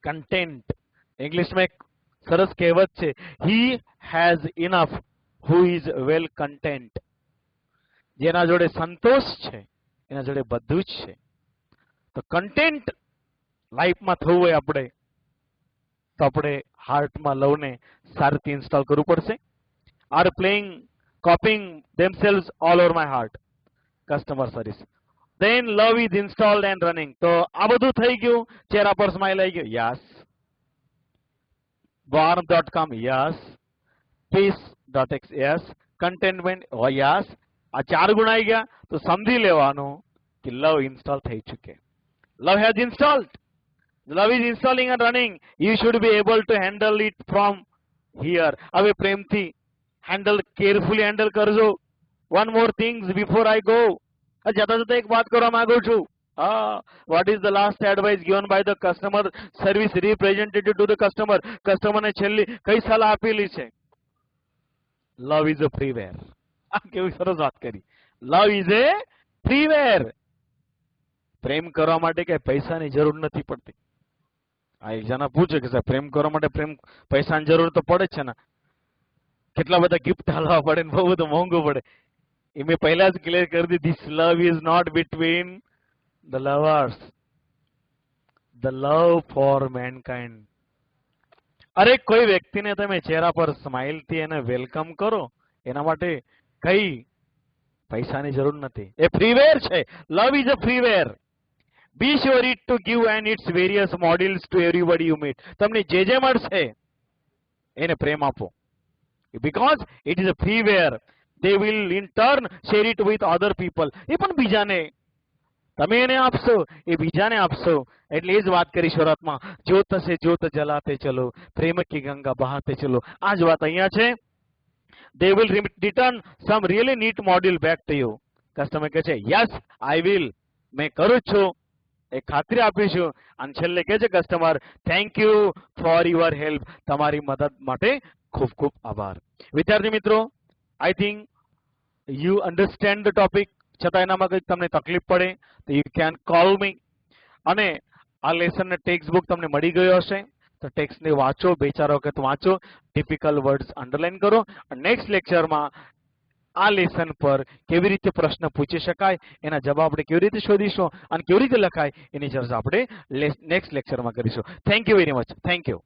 કન્ટેન્ટ. ઇંગ્લિશમાં એક સરસ કહેવત છે, he has enough who is well content. જેના જોડે સંતોષ છે એના જોડે બધું જ છે. તો કન્ટેન્ટ લાઈફમાં થવું હોય આપણે તો આપણે હાર્ટમાં લવને સારી રીતે ઇન્સ્ટોલ કરવું પડશે. Are playing coping themselves all over my heart. Customer service. then love is installed and running. તો આ બધું થઈ ગયું, ચહેરા પર સ્માઇલ આવી ગયો. Yes. warmth.com. Yes. peace.x. Yes. contentment. Yes. આ ચાર ગુણ આવી ગયા તો સમજી લેવાનું કે લવ ઇન્સ્ટોલ થઈ ચૂકે. Love has installed. Love is installing and running. You should be able to handle it from here. હવે પ્રેમથી હેન્ડલ, કેરફુલી હેન્ડલ કરજો. One more things before I go. જતા જતા એક વાત કરવા માંગુ છું. what is the last advice given by the customer service representative to the customer? કસ્ટમરને છેલ્લી કઈ સલાહ આપેલી છે? Love is a freeware. આ કેવી સરસ વાત કરી. લવ ઇઝ એ ફ્રીવેર. પ્રેમ કરવા માટે કઈ પૈસાની જરૂર નથી પડતી. આ એક જણા પૂછે કે સાહેબ પ્રેમ કરવા માટે પૈસાની જરૂર તો પડે છે ને, કેટલા બધા ગિફ્ટ હાલવા પડે ને બહુ બધું મોંઘું પડે. એ મેં પહેલા જ ક્લિયર કરી દીધી. This love is not between the lovers, the love for mankind. અરે કોઈ વ્યક્તિને તમે ચહેરા પર સ્માઇલ થી એને વેલકમ કરો, એના માટે કઈ પૈસાની જરૂર નથી. એ ફ્રીવેર છે. Love is a freeware. Be sure it to give and its various models to everybody you meet. તમને જે મળશે એને પ્રેમ આપો. because it is a freeware. They will in turn share it with other people. એ પણ બીજાને તમે એને આપશો, એ બીજાને આપશો. એટલે એ જ વાત કરી શરૂઆતમાં, જ્યોત સે જ્યોત જલાતે ચલો, પ્રેમ કી ગંગા બહાતે ચલો. આ જ વાત અહીંયા છે. they will return some really neat module back to you. Customer કહે છે યસ આઈ વિલ, મેં કરું છું, એ ખાતરી આપીશું. અને છેલ્લે કહે છે customer thank you for your help. તમારી મદદ માટે ખૂબ ખૂબ આભાર. વિદ્યાર્થી મિત્રો, I think you understand the topic. છતાં એનામાં કંઈક તમને તકલીફ પડે તો યુ કેન કોલ મી. અને આ લેસનને ટેક્સ્ટ બુક તમને મળી ગયો હશે તો ટેક્સ્ટને વાંચો, બે ચાર વખત વાંચો, ડિફિકલ્ટ વર્ડ્સ અંડરલાઈન કરો. નેક્સ્ટ લેક્ચરમાં આ લેસન પર કેવી રીતે પ્રશ્ન પૂછી શકાય, એના જવાબ આપણે કેવી રીતે શોધીશું અને કેવી રીતે લખાય એની ચર્ચા આપણે નેક્સ્ટ લેક્ચરમાં કરીશું. Thank you very much. Thank you.